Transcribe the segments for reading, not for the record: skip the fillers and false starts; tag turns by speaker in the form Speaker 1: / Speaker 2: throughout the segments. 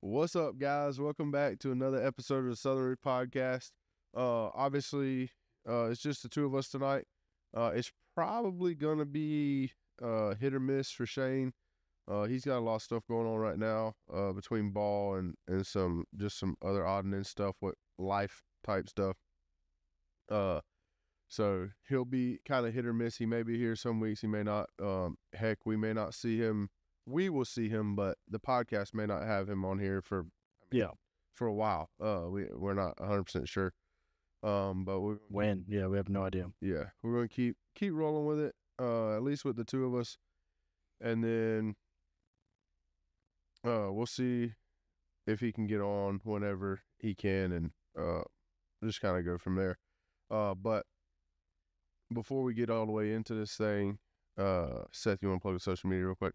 Speaker 1: What's up, guys? Welcome back to another episode of the Southern Root Podcast. Obviously, it's just the two of us tonight. It's probably gonna be hit or miss for Shane. He's got a lot of stuff going on right now, between ball and some other odd and end stuff with life type stuff. So he'll be kind of hit or miss. He may be here some weeks, he may not. Heck, we may not see him. We will see him, but the podcast may not have him on here for a while. We're not 100% sure. But
Speaker 2: we have no idea.
Speaker 1: Yeah, we're gonna keep rolling with it. At least with the two of us, and then we'll see if he can get on whenever he can, and just kind of go from there. But before we get all the way into this thing, Seth, you want to plug the social media real quick?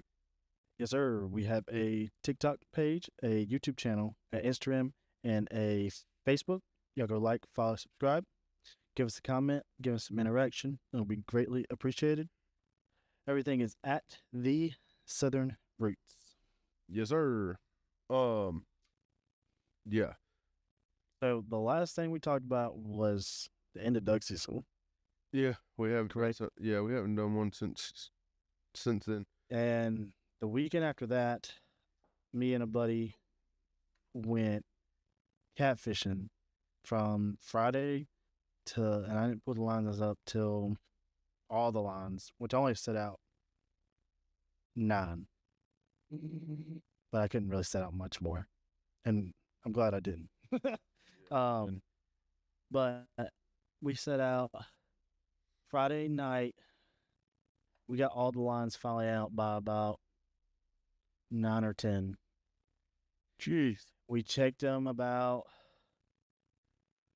Speaker 2: Yes, sir. We have a TikTok page, a YouTube channel, an Instagram, and a Facebook. Y'all go like, follow, subscribe. Give us a comment. Give us some interaction. It'll be greatly appreciated. Everything is at the Southern Roots.
Speaker 1: Yes, sir. Yeah.
Speaker 2: So the last thing we talked about was the end of duck season.
Speaker 1: Yeah, we haven't. Correct. We haven't done one since then.
Speaker 2: And the weekend after that, me and a buddy went catfishing from Friday and I didn't put the lines up till all the lines, which only set out 9. But I couldn't really set out much more. And I'm glad I didn't. But we set out Friday night. We got all the lines finally out by about 9 or 10.
Speaker 1: Jeez.
Speaker 2: We checked them about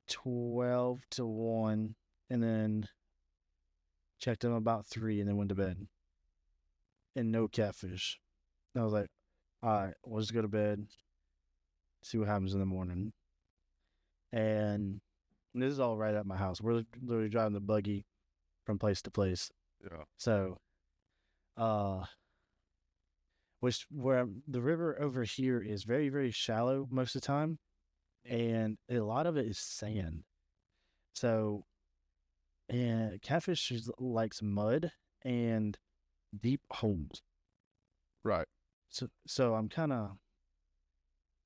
Speaker 2: 12 to 1, and then checked them about 3, and then went to bed. And no catfish. I was like, all right, we'll just go to bed, see what happens in the morning. And this is all right at my house. We're literally driving the buggy from place to place.
Speaker 1: Yeah.
Speaker 2: So, where the river over here is very, very shallow most of the time, and a lot of it is sand. So, and catfish likes mud and deep holes.
Speaker 1: Right.
Speaker 2: So I'm kind of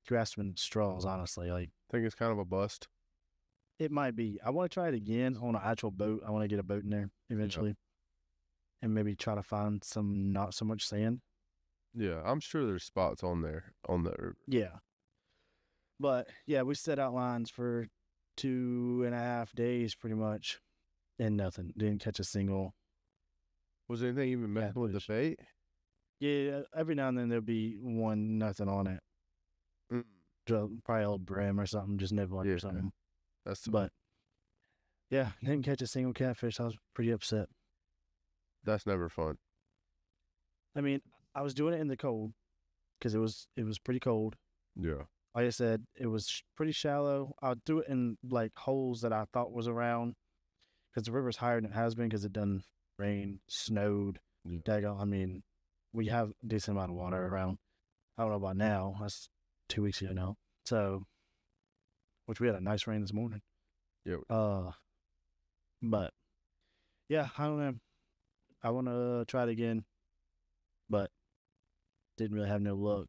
Speaker 2: grasping straws, honestly. Like,
Speaker 1: I think it's kind of a bust.
Speaker 2: It might be. I want to try it again on an actual boat. I want to get a boat in there eventually, and maybe try to find some not so much sand.
Speaker 1: Yeah, I'm sure there's spots on there on the river.
Speaker 2: Yeah. But yeah, we set out lines for 2.5 days pretty much, and nothing. Didn't catch a single. Was
Speaker 1: anything even messing with the bait?
Speaker 2: Yeah, every now and then there'll be one, nothing on it. Probably old brim or something, just nibbling or something. But yeah, didn't catch a single catfish. I was pretty upset.
Speaker 1: That's never fun.
Speaker 2: I mean, I was doing it in the cold because it was pretty cold.
Speaker 1: Yeah.
Speaker 2: Like I said, it was pretty shallow. I'll do it in like holes that I thought was around, because the river's higher than it has been because it done rained, snowed. Yeah. I mean, we have a decent amount of water around. I don't know about now. That's 2 weeks ago now. So, which we had a nice rain this morning.
Speaker 1: Yeah.
Speaker 2: But yeah, I don't know. I want to try it again, but didn't really have no luck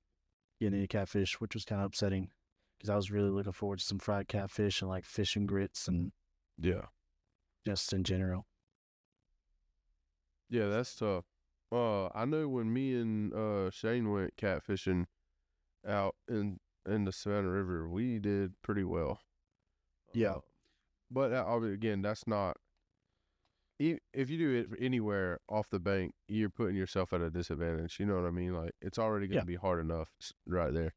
Speaker 2: getting any catfish, which was kind of upsetting because I was really looking forward to some fried catfish and like fish and grits and just in general.
Speaker 1: Yeah, that's tough. I know when me and Shane went catfishing out in the Savannah River, we did pretty well.
Speaker 2: Yeah.
Speaker 1: But again, that's not... If you do it anywhere off the bank, you're putting yourself at a disadvantage. You know what I mean? Like, it's already going to be hard enough right there.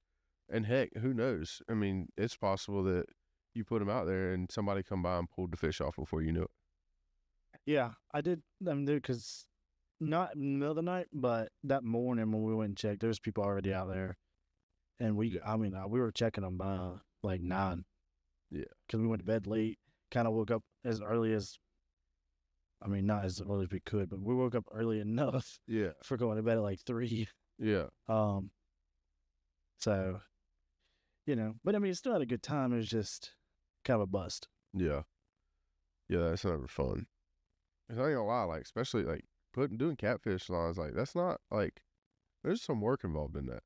Speaker 1: And heck, who knows? I mean, it's possible that you put them out there and somebody come by and pulled the fish off before you knew it.
Speaker 2: Yeah, I did. Because not in the middle of the night, but that morning when we went and checked, there was people already out there. And we were checking them by like 9.
Speaker 1: Yeah.
Speaker 2: Because we went to bed late, kind of woke up as early as, not as early as we could, but we woke up early enough for going to bed at like 3.
Speaker 1: Yeah.
Speaker 2: So, But I mean, it still had a good time. It was just kind of a bust.
Speaker 1: Yeah. Yeah, that's never fun. I ain't gonna lie, like, especially, like, doing catfish lines, like, that's not, like, there's some work involved in that.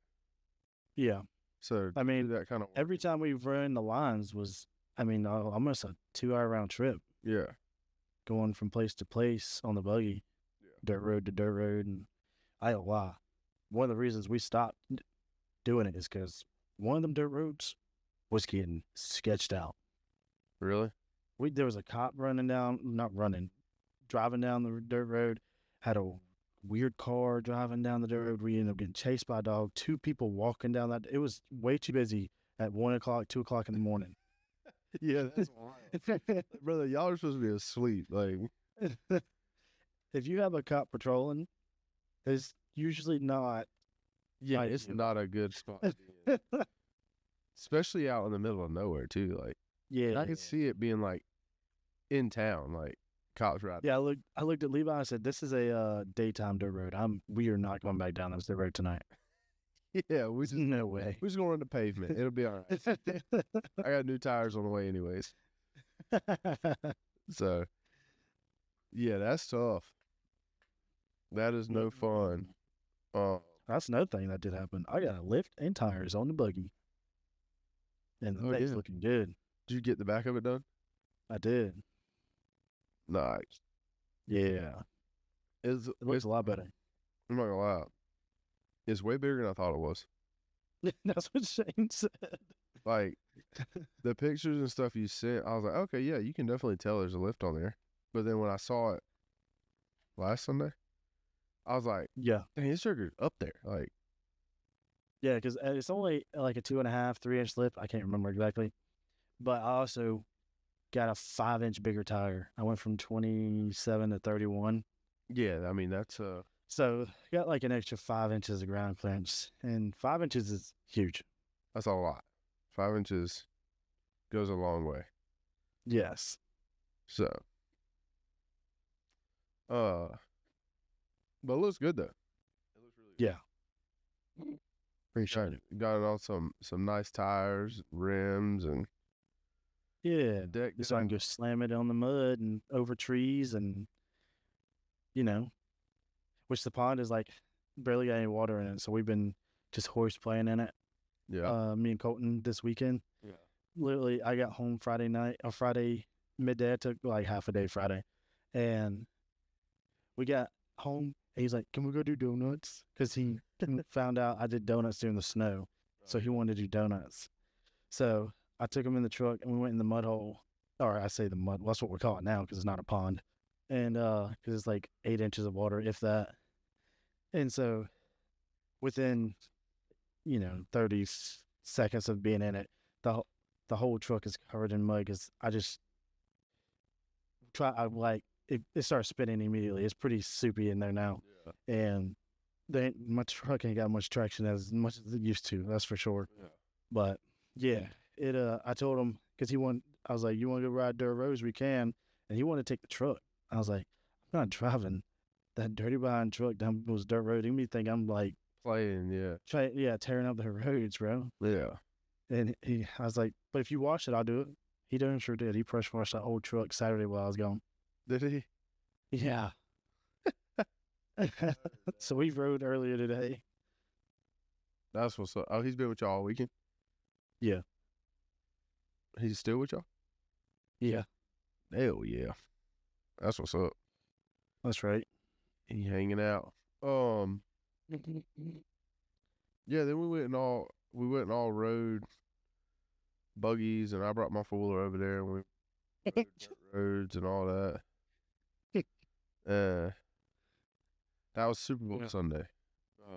Speaker 2: Yeah.
Speaker 1: So,
Speaker 2: I
Speaker 1: to do
Speaker 2: mean,
Speaker 1: that kind of work.
Speaker 2: every time we've run the lines was, almost a 2-hour round trip
Speaker 1: Yeah.
Speaker 2: going from place to place on the buggy, dirt road to dirt road. And I ain't gonna lie, one of the reasons we stopped doing it is because one of them dirt roads was getting sketched out.
Speaker 1: Really?
Speaker 2: There was a cop driving down the dirt road, had a weird car driving down the dirt road. We ended up getting chased by a dog. 2 people walking down that. It was way too busy at 1 o'clock, 2 o'clock in the morning.
Speaker 1: Yeah, that's wild. Brother, y'all are supposed to be asleep. Like,
Speaker 2: if you have a cop patrolling, it's usually not.
Speaker 1: yeah, it's not a good spot to be in. Especially out in the middle of nowhere, too. Like,
Speaker 2: Yeah,
Speaker 1: I could see it being, like, in town, like, cops right.
Speaker 2: Yeah, I looked at Levi. I said, "This is a daytime dirt road. We are not going back down this dirt road tonight."
Speaker 1: Yeah,
Speaker 2: No way.
Speaker 1: we're just going to run the pavement. It'll be all right. I got new tires on the way anyways. So, yeah, that's tough. That is no fun.
Speaker 2: That's another thing that did happen. I got a lift and tires on the buggy. And the thing's looking good.
Speaker 1: Did you get the back of it done?
Speaker 2: I did.
Speaker 1: Nice.
Speaker 2: Yeah. It looks a lot better.
Speaker 1: I'm not gonna lie. It's way bigger than I thought it was.
Speaker 2: That's what Shane said.
Speaker 1: Like, the pictures and stuff you sent, I was like, okay, yeah, you can definitely tell there's a lift on there. But then when I saw it last Sunday, I was like,
Speaker 2: yeah,
Speaker 1: dang, this sugar's up there. Like,
Speaker 2: yeah, because it's only like a 2.5, 3-inch lift. I can't remember exactly. But I also got a 5-inch bigger tire. I went from 27 to 31.
Speaker 1: Yeah, I mean, that's
Speaker 2: So got like an extra 5 inches of ground clearance, and 5 inches is huge.
Speaker 1: That's a lot. 5 inches goes a long way.
Speaker 2: Yes.
Speaker 1: So, but it looks good though. It looks really good.
Speaker 2: Yeah. Appreciate it.
Speaker 1: Got it on some nice tires, rims, and
Speaker 2: yeah,
Speaker 1: deck.
Speaker 2: So I can go slam it on the mud and over trees, and which the pond is like barely got any water in it, so we've been just horse playing in it.
Speaker 1: Yeah.
Speaker 2: Me and Colton this weekend.
Speaker 1: Yeah.
Speaker 2: Literally, I got home Friday midday. I took like half a day Friday, and we got home. And he's like, "Can we go do donuts?" Because he found out I did donuts during the snow, so he wanted to do donuts. So I took him in the truck, and we went in the mud hole. Or I say the mud. Well, that's what we call it now because it's not a pond, and because it's like 8 inches of water, if that. And so, within 30 seconds of being in it, the whole truck is covered in mud because it starts spinning immediately. It's pretty soupy in there now. Yeah. And my truck ain't got much traction as much as it used to, that's for sure. Yeah. But yeah, I told him, because I was like, "You want to go ride dirt roads? We can." And he wanted to take the truck. I was like, "I'm not driving that dirty behind truck down those dirt roads. You may think I'm like
Speaker 1: playing,
Speaker 2: tearing up the roads, bro."
Speaker 1: Yeah.
Speaker 2: And I was like, "But if you wash it, I'll do it." He done sure did. He pressure washed that whole truck Saturday while I was gone.
Speaker 1: Did he?
Speaker 2: Yeah. So we rode earlier today.
Speaker 1: That's what's up. Oh, he's been with y'all all weekend?
Speaker 2: Yeah.
Speaker 1: He's still with y'all?
Speaker 2: Yeah.
Speaker 1: Hell yeah. That's what's up.
Speaker 2: That's right.
Speaker 1: He hanging out. Yeah, then we went and all rode buggies, and I brought my 4-wheeler over there, and we rode dirt roads and all that. That was Super Bowl Sunday.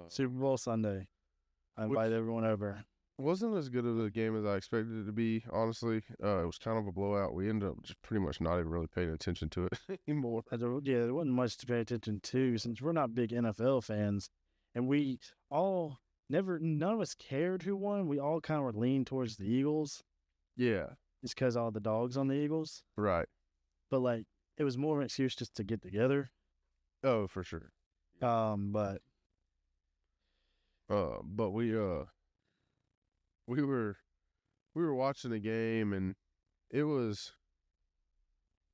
Speaker 2: Super Bowl Sunday. I invite everyone over.
Speaker 1: Wasn't as good of a game as I expected it to be, honestly. It was kind of a blowout. We ended up just pretty much not even really paying attention to it anymore.
Speaker 2: Yeah, there wasn't much to pay attention to since we're not big NFL fans, and we all none of us cared who won. We all kind of leaned towards the Eagles.
Speaker 1: Yeah.
Speaker 2: It's because all the dogs on the Eagles.
Speaker 1: Right.
Speaker 2: But like, it was more of an excuse just to get together.
Speaker 1: Oh, for sure.
Speaker 2: But
Speaker 1: we were we were watching a game, and it was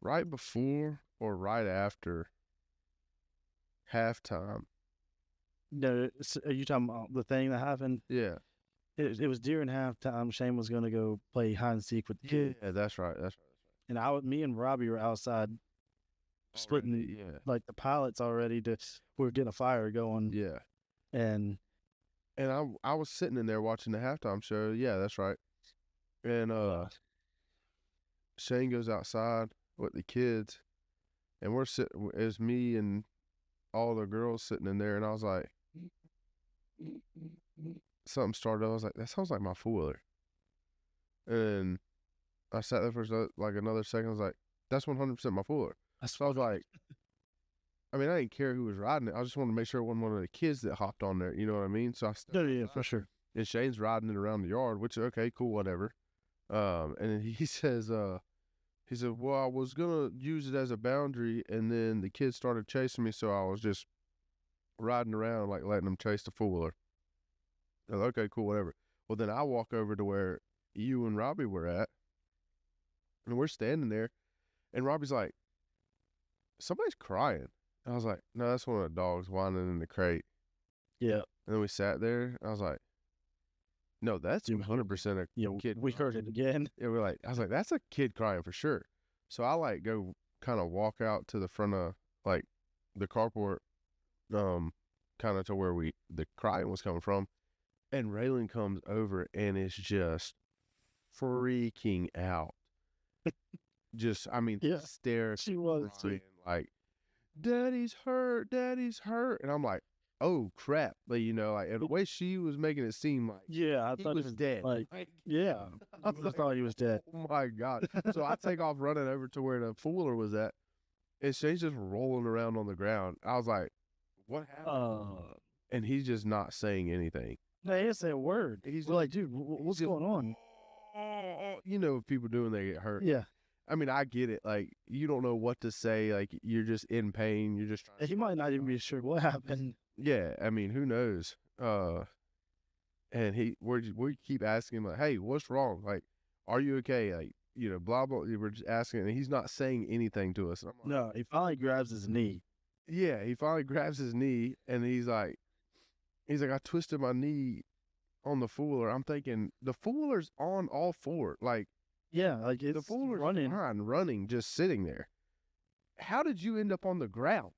Speaker 1: right before or right after halftime.
Speaker 2: No, are you talking about the thing that happened?
Speaker 1: Yeah.
Speaker 2: It was during halftime. Shane was going to go play hide and seek with the kid.
Speaker 1: Yeah, that's right. That's right.
Speaker 2: And me and Robbie were outside splitting
Speaker 1: Yeah.
Speaker 2: like the pilots already. We were getting a fire going.
Speaker 1: Yeah.
Speaker 2: And
Speaker 1: I was sitting in there watching the halftime show. Yeah, that's right. And Shane goes outside with the kids, and we're sitting. It's me and all the girls sitting in there, and I was like, something started. I was like, that sounds like my four-wheeler. And I sat there for like another second. I was like, that's 100% my four-wheeler. So I was like, I mean, I didn't care who was riding it. I just wanted to make sure it wasn't one of the kids that hopped on there. You know what I mean? So I stepped
Speaker 2: yeah, for sure.
Speaker 1: and Shane's riding it around the yard, which okay, cool, whatever. And then he says, well, I was gonna use it as a boundary, and then the kids started chasing me, so I was just riding around, like letting them chase the four-wheeler. Okay, cool, whatever. Well, then I walk over to where you and Robbie were at, and we're standing there, and Robbie's like, somebody's crying. And I was like, no, that's one of the dogs whining in the crate.
Speaker 2: Yeah.
Speaker 1: And then we sat there, and I was like, no, that's 100% a kid.
Speaker 2: We heard it again.
Speaker 1: Yeah, I was like, that's a kid crying for sure. So I like go kind of walk out to the front of like the carport, kind of to where the crying was coming from. And Raylan comes over and is just freaking out. Just, I mean, hysterical.
Speaker 2: She was
Speaker 1: crying, like, Daddy's hurt. And I'm like, oh crap. But like the way she was making it seem like
Speaker 2: I
Speaker 1: he
Speaker 2: thought
Speaker 1: was dead.
Speaker 2: Like, I thought he was dead.
Speaker 1: Oh my God. So I take off running over to where the fool-wheeler was at, and Shane's just rolling around on the ground. I was like, what happened? And he's just not saying anything.
Speaker 2: No, he didn't say a word. We're like, dude, what's going on?
Speaker 1: People do when they get hurt.
Speaker 2: Yeah.
Speaker 1: I mean, I get it. Like, you don't know what to say. Like, you're just in pain. You're just trying.
Speaker 2: He might not even be sure what happened.
Speaker 1: Yeah, I mean, who knows? And we keep asking him, like, hey, what's wrong? Like, are you okay? Like, blah, blah. We're just asking, and he's not saying anything to us. And I'm like,
Speaker 2: no, he finally grabs his knee.
Speaker 1: Yeah, he finally grabs his knee, and he's like, I twisted my knee on the fool-wheeler. I'm thinking, the fool-wheeler's on all four. Like,
Speaker 2: yeah, like it's
Speaker 1: the fool-wheeler's
Speaker 2: running,
Speaker 1: running, just sitting there. How did you end up on the ground?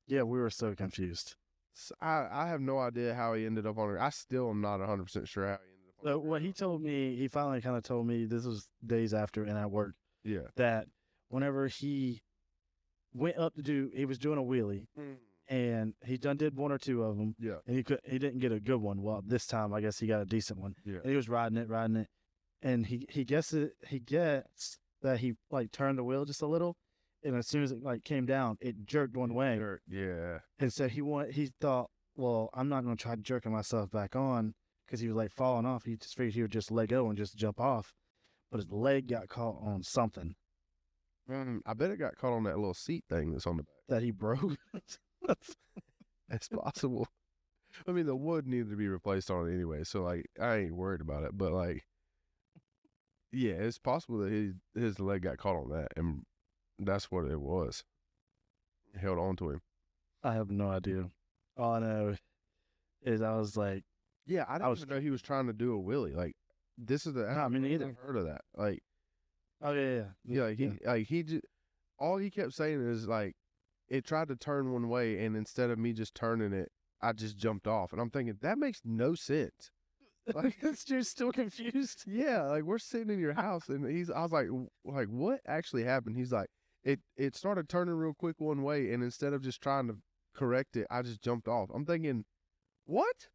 Speaker 2: Yeah, we were so confused.
Speaker 1: So I have no idea how he ended up on it. I still am not 100% sure how he ended up on the ground.
Speaker 2: What he told me, he finally kind of told me, this was days after and at work, that whenever he went up he was doing a wheelie, and he did one or two of them, and he didn't get a good one. Well, this time I guess he got a decent one. And he was riding it, and he gets that he like turned the wheel just a little, and as soon as it like came down, it jerked one way.
Speaker 1: Yeah.
Speaker 2: And so he thought, well, I'm not gonna try jerking myself back on, because he was like falling off. He just figured he would just let go and just jump off, but his leg got caught on something.
Speaker 1: I bet it got caught on that little seat thing that's on the back.
Speaker 2: That he broke.
Speaker 1: It's possible. I mean, the wood needed to be replaced on it anyway, so like I ain't worried about it. But like, yeah, it's possible that his leg got caught on that, and that's what it was. It held on to him.
Speaker 2: I have no idea. All I know is I was like,
Speaker 1: yeah, I didn't even know he was trying to do a wheelie. Like, this is
Speaker 2: I mean, neither.
Speaker 1: I've heard of that. Like,
Speaker 2: oh yeah.
Speaker 1: He just, all he kept saying is like, it tried to turn one way, and instead of me just turning it, I just jumped off. And I'm thinking, that makes no sense.
Speaker 2: Like, you're still confused?
Speaker 1: Yeah, like, we're sitting in your house, and I was like, what actually happened? He's like, it started turning real quick one way, and instead of just trying to correct it, I just jumped off. I'm thinking, what?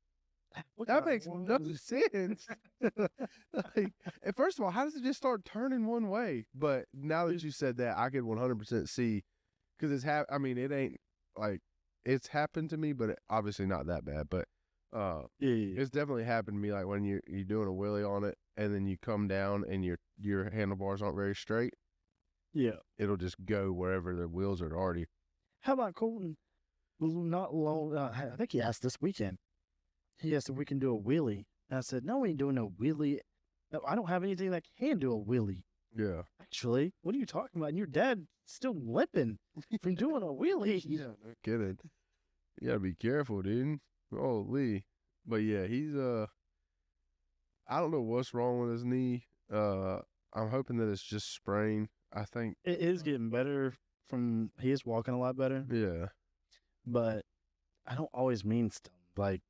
Speaker 1: That makes no sense. Like, and first of all, how does it just start turning one way? But now that you said that, I can 100% see, because I mean, it ain't like it's happened to me, but obviously not that bad. But it's definitely happened to me. Like when you're doing a wheelie on it, and then you come down and your handlebars aren't very straight.
Speaker 2: Yeah,
Speaker 1: it'll just go wherever the wheels are already.
Speaker 2: How about Colton? Not long. I think he asked this weekend. He asked if we can do a wheelie. And I said, no, we ain't doing no wheelie No, I don't have anything that can do a wheelie.
Speaker 1: Yeah.
Speaker 2: Actually, what are you talking about? And your dad still limping from doing a wheelie.
Speaker 1: Yeah, no kidding. You gotta be careful, dude. Holy. But yeah, he's I don't know what's wrong with his knee. I'm hoping that it's just sprained. I think.
Speaker 2: It is getting better he is walking a lot better,
Speaker 1: Yeah.
Speaker 2: but I don't always mean stuff. Like,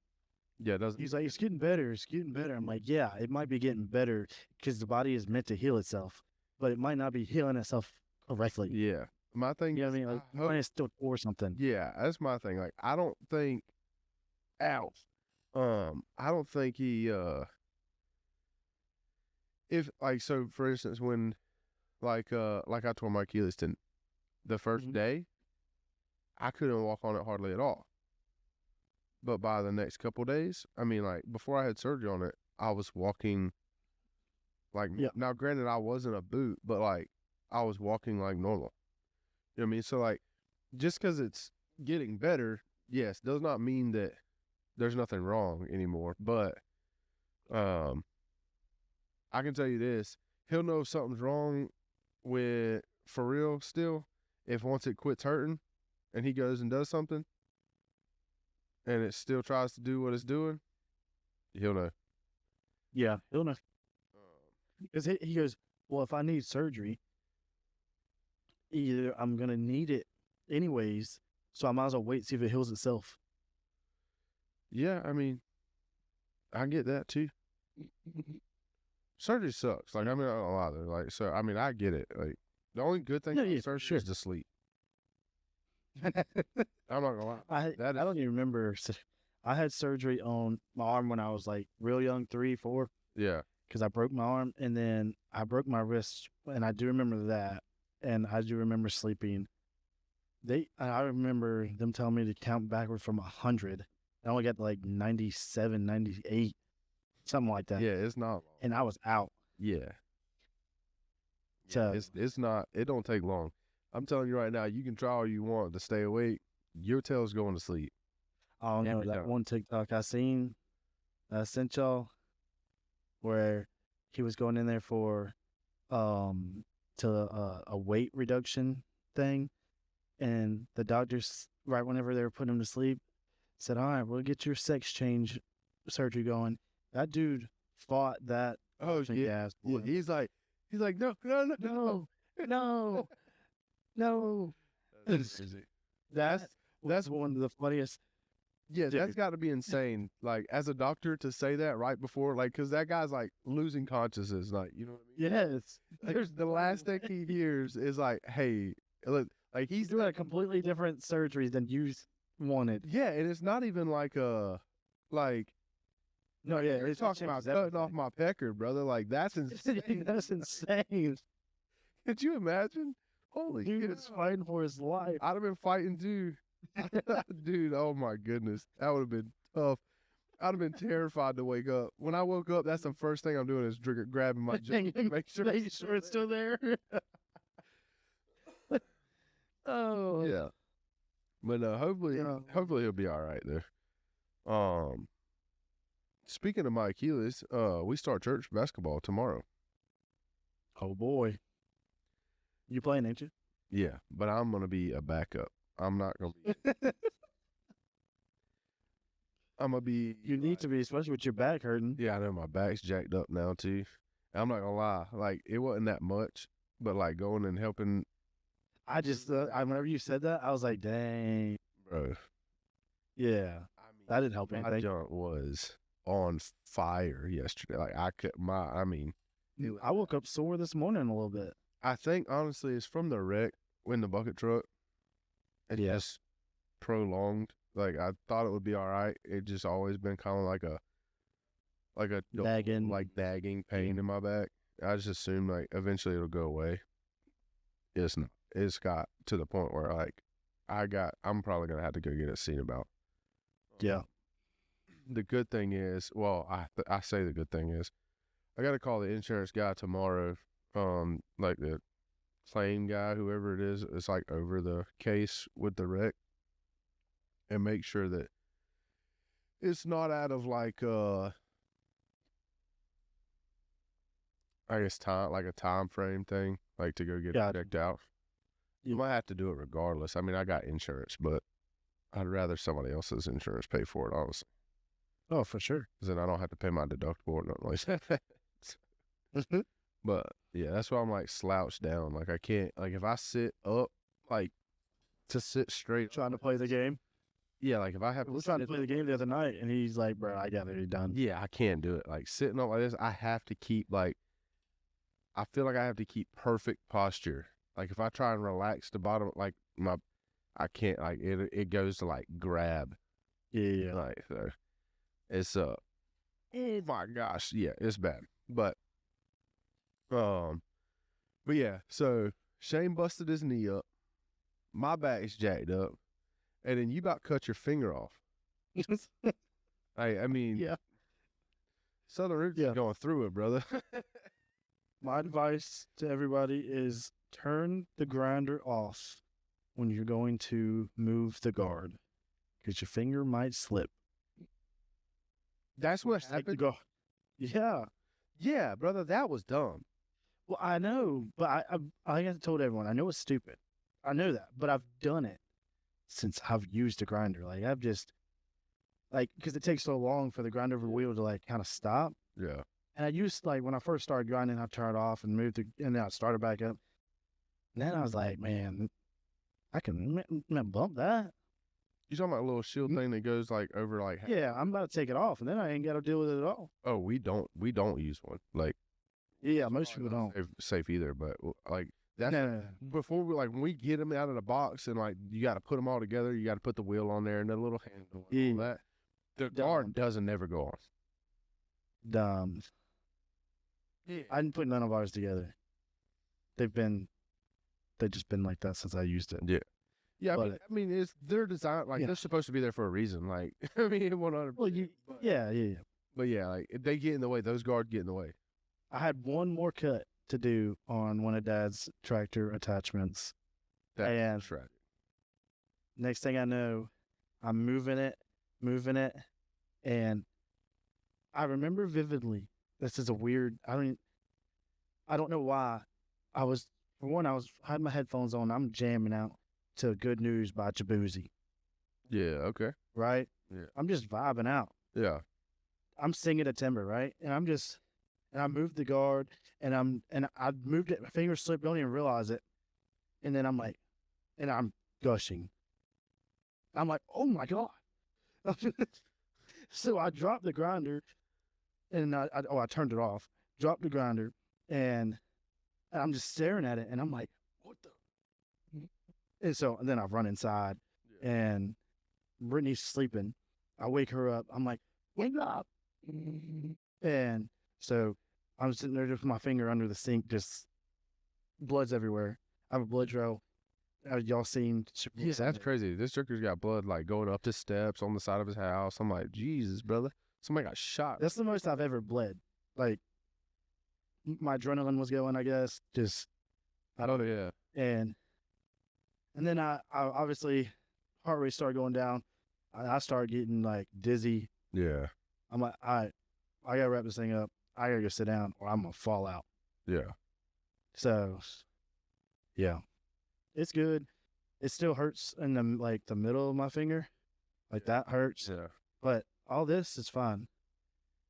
Speaker 1: Yeah. It doesn't.
Speaker 2: he's like, it's getting better. It's getting better. I'm like, yeah, it might be getting better because the body is meant to heal itself, but it might not be healing itself correctly.
Speaker 1: Yeah. My thing.
Speaker 2: You know what I mean? Like,
Speaker 1: I hope-
Speaker 2: might still or something.
Speaker 1: yeah, that's my thing. Like, I don't think. Ow. I don't think he. If like so, for instance, when like I tore my Achilles tendon the 1st
Speaker 2: Mhm.
Speaker 1: day, I couldn't walk on it hardly at all. But by the next couple days, I mean, like before I had surgery on it, I was walking. Like
Speaker 2: Yeah.
Speaker 1: now, granted, I wasn't a boot, but like I was walking like normal. You know what I mean? So like, just because it's getting better, yes, does not mean that there's nothing wrong anymore. But I can tell you this: he'll know something's wrong with for real still if once it quits hurting, and he goes and does something, and it still tries to do what it's doing, he'll know.
Speaker 2: Yeah, he'll know. Because he goes, well, if I need surgery, either I'm going to need it anyways, so I might as well wait, see if it heals itself.
Speaker 1: Yeah, I mean, I get that too. Surgery sucks. Like, I mean, I don't lie though. Like, so, I mean, I get it. Like, the only good thing
Speaker 2: Yeah,
Speaker 1: about
Speaker 2: yeah, for
Speaker 1: surgery
Speaker 2: sure.
Speaker 1: is to sleep. I'm not gonna lie.
Speaker 2: I
Speaker 1: That is,
Speaker 2: don't even remember. I had surgery on my arm when I was like real young, 3, 4,
Speaker 1: yeah,
Speaker 2: because I broke my arm, and then I broke my wrist, and I do remember that, and I do remember sleeping. I remember them telling me to count backward from 100. I only got to like 97, 98, something like that.
Speaker 1: yeah. It's not long.
Speaker 2: And I was out.
Speaker 1: Yeah,
Speaker 2: So
Speaker 1: it's not. It don't take long. I'm telling you right now. You can try all you want to stay awake. Your tail's going to sleep.
Speaker 2: I don't know
Speaker 1: Every
Speaker 2: that
Speaker 1: time.
Speaker 2: one TikTok I seen, I sent y'all, where he was going in there for a weight reduction thing, and the doctors, right whenever they were putting him to sleep, said, all right, we'll get your sex change surgery going. That dude fought that.
Speaker 1: Oh yeah.
Speaker 2: boy.
Speaker 1: He's like no,
Speaker 2: No, no, no.
Speaker 1: That's crazy.
Speaker 2: That's one of the funniest.
Speaker 1: Yeah,
Speaker 2: Dude.
Speaker 1: that's got to be insane. Like as a doctor to say that right before, like, because that guy's like losing consciousness. Like, you know what I mean?
Speaker 2: Yes.
Speaker 1: Like, the last thing he hears is like, "Hey, look," like
Speaker 2: He's doing a completely different surgery than you wanted.
Speaker 1: yeah, and it's not even like like
Speaker 2: No, yeah,
Speaker 1: you're
Speaker 2: it's
Speaker 1: talking about cutting off my pecker, brother. Like that's insane.
Speaker 2: That's insane.
Speaker 1: Could you imagine? Holy
Speaker 2: Dude
Speaker 1: shit!
Speaker 2: was fighting for his life.
Speaker 1: I'd have been fighting too. Dude, oh my goodness. That would have been tough. I'd have been terrified to wake up. When I woke up, that's the first thing I'm doing is grabbing my junk, make sure
Speaker 2: it's still there. Oh
Speaker 1: yeah. But hopefully,
Speaker 2: Yeah.
Speaker 1: hopefully he'll be all right there. Speaking of my Achilles, we start church basketball tomorrow.
Speaker 2: Oh boy, you playing, ain't you?
Speaker 1: Yeah, but I'm gonna be a backup. I'm not gonna be. I'm gonna be.
Speaker 2: You need to be, especially with your back hurting.
Speaker 1: Yeah, I know my back's jacked up now too. I'm not gonna lie, like it wasn't that much, but like going and helping,
Speaker 2: I just, whenever you said that, I was like, dang.
Speaker 1: bro.
Speaker 2: Yeah,
Speaker 1: I mean,
Speaker 2: that didn't help
Speaker 1: my
Speaker 2: anything.
Speaker 1: junk was on fire yesterday. Like I mean,
Speaker 2: I woke up sore this morning a little bit.
Speaker 1: I think honestly it's from the wreck in the bucket truck. It
Speaker 2: Yeah.
Speaker 1: just prolonged. Like I thought it would be all right. It just always been kind of like a
Speaker 2: Nagging.
Speaker 1: like nagging pain in my back. I just assumed like eventually it'll go away. It's not. It's got to the point where like I'm probably gonna have to go get it seen about.
Speaker 2: Yeah.
Speaker 1: The good thing is, well, I say the good thing is, I got to call the insurance guy tomorrow. Like the claim guy, whoever it is like over the case with the wreck, and make sure that it's not out of like I guess like a time frame thing, like to go get it checked out. You might have to do it regardless. I mean, I got insurance, but I'd rather somebody else's insurance pay for it, honestly.
Speaker 2: Oh, for sure.
Speaker 1: Because then I don't have to pay my deductible or nothing like that. But yeah, that's why I'm like slouched down. Like I can't, like if I sit up, like to sit straight.
Speaker 2: Trying to play the game?
Speaker 1: Yeah, like if I have
Speaker 2: We're trying to play the game the other night, and he's like, bro, I got it done.
Speaker 1: Yeah, I can't do it. Like sitting up like this, I have to keep like, I feel like I have to keep perfect posture. Like if I try and relax the bottom, like I can't, like it goes to like grab.
Speaker 2: Yeah.
Speaker 1: Like, so it's, oh my gosh. Yeah, it's bad. But yeah, so Shane busted his knee up. My back's jacked up. And then you about cut your finger off. I mean,
Speaker 2: yeah.
Speaker 1: Southern Roots is going through it, brother.
Speaker 2: My advice to everybody is turn the grinder off when you're going to move the guard, because your finger might slip.
Speaker 1: That's what happened.
Speaker 2: Yeah.
Speaker 1: Yeah, brother, that was dumb.
Speaker 2: Well, I know, but I have told everyone, I know it's stupid. I know that, but I've done it since I've used the grinder. Like I've just, like, because it takes so long for the grinder wheel to like kind of stop.
Speaker 1: Yeah.
Speaker 2: And I used, like, when I first started grinding, I turned it off and moved it, and then I started back up. And then I was like, man, I can bump that.
Speaker 1: You talking about a little shield thing that goes like over like?
Speaker 2: Yeah, I'm about to take it off, and then I ain't got to deal with it at all.
Speaker 1: Oh, we don't use one. Like,
Speaker 2: yeah, most people don't.
Speaker 1: Safe either, but like that's before we, like when we get them out of the box and like you got to put them all together. You got to put the wheel on there and the little handle and all that. The guard doesn't never go on.
Speaker 2: Dumb.
Speaker 1: Yeah.
Speaker 2: I didn't put none of ours together. They've just been like that since I used it.
Speaker 1: Yeah. Yeah, I mean, it's their design. Like they're supposed to be there for a reason. Like, I mean, 100%.
Speaker 2: Well, yeah.
Speaker 1: But yeah, like if they get in the way, those guards get in the way.
Speaker 2: I had one more cut to do on one of Dad's tractor attachments.
Speaker 1: That's right.
Speaker 2: Next thing I know, I'm moving it, and I remember vividly. This is a weird. I don't know why. I had my headphones on. I'm jamming out to "Good News" by Jaboozy.
Speaker 1: Yeah. Okay.
Speaker 2: Right.
Speaker 1: Yeah.
Speaker 2: I'm just vibing out.
Speaker 1: Yeah.
Speaker 2: I'm singing a timber, right, and I moved the guard, and I moved it. My finger slipped. Don't even realize it, and then I'm like, and I'm gushing. I'm like, oh my God. So I dropped the grinder, and I turned it off, dropped the grinder, and I'm just staring at it, and I'm like, what the? And then I run inside, and Brittany's sleeping. I wake her up. I'm like, wake up. And so I'm sitting there just with my finger under the sink, just blood's everywhere. I have a blood trail. Y'all seen?
Speaker 1: Yeah, that's crazy. This jerker's got blood like going up the steps on the side of his house. I'm like, Jesus, brother. Somebody got shot.
Speaker 2: That's the most I've ever bled. Like, my adrenaline was going, I guess. Just, I don't know.
Speaker 1: Yeah.
Speaker 2: And then I obviously, heart rate started going down. I started getting like dizzy.
Speaker 1: Yeah.
Speaker 2: I'm like, all right, I gotta wrap this thing up. I gotta go sit down or I'm gonna fall out.
Speaker 1: Yeah.
Speaker 2: So, yeah. It's good. It still hurts in the middle of my finger. Like that hurts.
Speaker 1: Yeah.
Speaker 2: But all this is fine.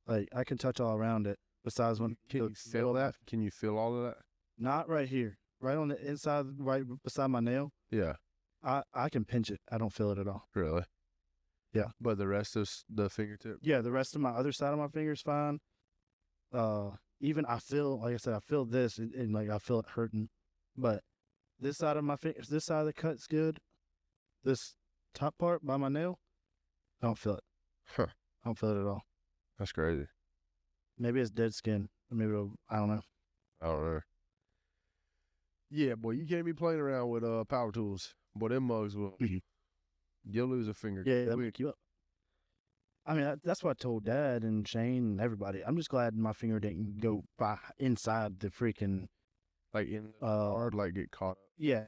Speaker 2: Like I can touch all around it. Besides when
Speaker 1: can you feel that? Can you feel all of that?
Speaker 2: Not right here. Right on the inside, right beside my nail.
Speaker 1: Yeah.
Speaker 2: I can pinch it. I don't feel it at all.
Speaker 1: Really?
Speaker 2: Yeah.
Speaker 1: But the rest of the fingertip?
Speaker 2: Yeah, the rest of my other side of my finger is fine. Even I feel, like I said, I feel this and like I feel it hurting. But this side of my finger, this side of the cut's good. This top part by my nail, I don't feel it.
Speaker 1: Huh.
Speaker 2: I don't feel it at all.
Speaker 1: That's crazy.
Speaker 2: Maybe it's dead skin. Or maybe I don't know.
Speaker 1: I don't know. Yeah, boy, you can't be playing around with power tools. Boy, them mugs will. You'll lose a finger.
Speaker 2: Yeah, that will keep up. I mean, that's what I told Dad and Shane and everybody. I'm just glad my finger didn't go by inside the freaking,
Speaker 1: like in the guard, like get caught up.
Speaker 2: Yeah,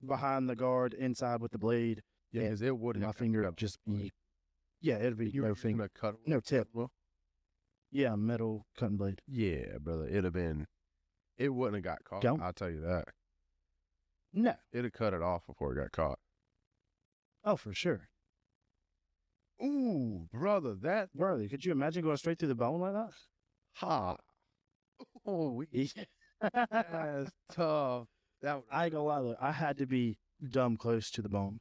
Speaker 2: behind the guard, inside with the blade.
Speaker 1: Yeah, because it would.
Speaker 2: My finger just be. Yeah, it'd be no finger,
Speaker 1: cut.
Speaker 2: No tip.
Speaker 1: Well,
Speaker 2: Yeah, metal cutting blade.
Speaker 1: Yeah, brother. It wouldn't have got caught.
Speaker 2: Don't.
Speaker 1: I'll tell you that.
Speaker 2: No.
Speaker 1: It'd have cut it off before it got caught.
Speaker 2: Oh, for sure.
Speaker 1: Ooh, brother, that
Speaker 2: Brother, could you imagine going straight through the bone like that?
Speaker 1: ha. Oh, that's tough. That would
Speaker 2: I ain't gonna lie, look, I had to be dumb close to the bone.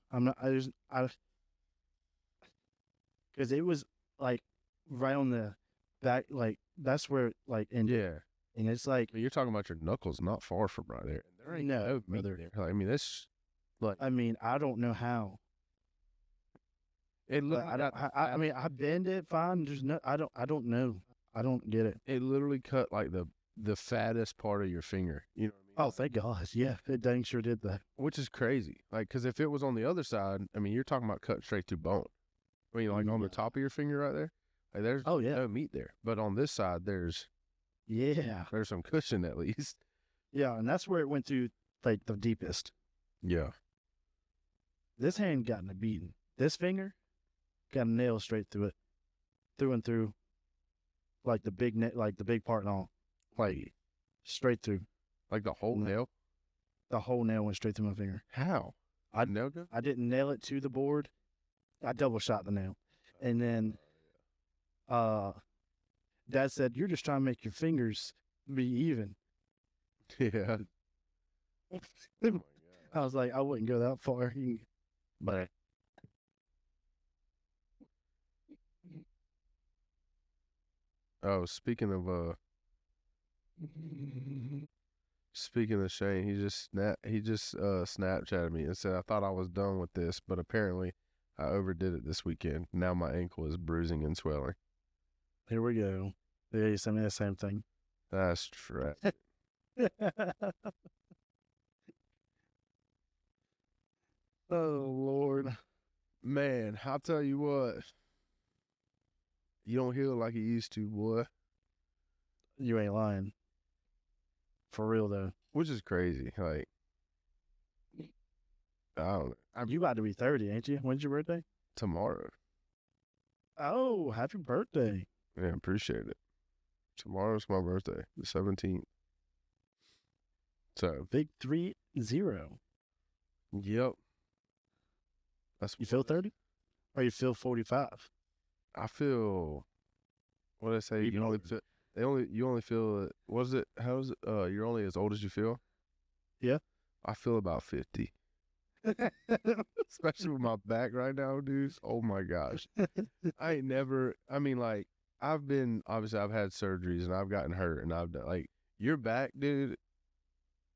Speaker 2: Because it was like right on the back, like that's where like and
Speaker 1: yeah.
Speaker 2: and it's like
Speaker 1: You're talking about your knuckles, not far from right there. There ain't
Speaker 2: no,
Speaker 1: meat
Speaker 2: brother.
Speaker 1: there. Like, I mean, this like
Speaker 2: I mean, I don't know how.
Speaker 1: it
Speaker 2: But
Speaker 1: literally.
Speaker 2: I mean, I bend it fine. There's no, I don't know. I don't get it.
Speaker 1: It literally cut like the fattest part of your finger. You know what I mean?
Speaker 2: Oh, thank God. Yeah, it dang sure did that.
Speaker 1: Which is crazy. Like, because if it was on the other side, I mean, you're talking about cut straight to bone. I mean, like on the top of your finger right there. Like, there's
Speaker 2: Oh, yeah.
Speaker 1: no meat there. But on this side, there's
Speaker 2: Yeah.
Speaker 1: some cushion at least.
Speaker 2: Yeah, and that's where it went to like the deepest.
Speaker 1: Yeah.
Speaker 2: This hand got a beating. This finger got a nail straight through it, through and through, like the big like the big part and all, like straight through.
Speaker 1: Like the whole nail.
Speaker 2: The whole nail went straight through my finger.
Speaker 1: How? Nail gun?
Speaker 2: I didn't nail it to the board. I double shot the nail, and then, Dad said, "You're just trying to make your fingers be even."
Speaker 1: Yeah. Oh my God.
Speaker 2: I was like, I wouldn't go that far, but
Speaker 1: Oh, speaking of Shane, he just Snapchatted me and said I thought I was done with this, but apparently I overdid it this weekend. Now my ankle is bruising and swelling.
Speaker 2: here we go. Yeah, you sent me the same thing.
Speaker 1: That's true.
Speaker 2: Oh Lord,
Speaker 1: Man, I'll tell you what. You don't heal like you used to, boy.
Speaker 2: you ain't lying. For real though,
Speaker 1: Which is crazy. Like, I don't know.
Speaker 2: you about to be 30, ain't you? When's your birthday?
Speaker 1: Tomorrow.
Speaker 2: Oh, happy birthday!
Speaker 1: Yeah, appreciate it. Tomorrow's my birthday, the 17th. So,
Speaker 2: Big 3-0.
Speaker 1: yep. That's
Speaker 2: You feel 30, or you feel 45?
Speaker 1: I feel. What did I say?
Speaker 2: Even
Speaker 1: You only
Speaker 2: older.
Speaker 1: feel. You only feel. What is it? How is it? You're only as old as you feel.
Speaker 2: Yeah.
Speaker 1: I feel about 50. Especially with my back right now, dudes. Oh my gosh. I ain't never. I mean, like, I've had surgeries and I've gotten hurt and I've done like your back, dude.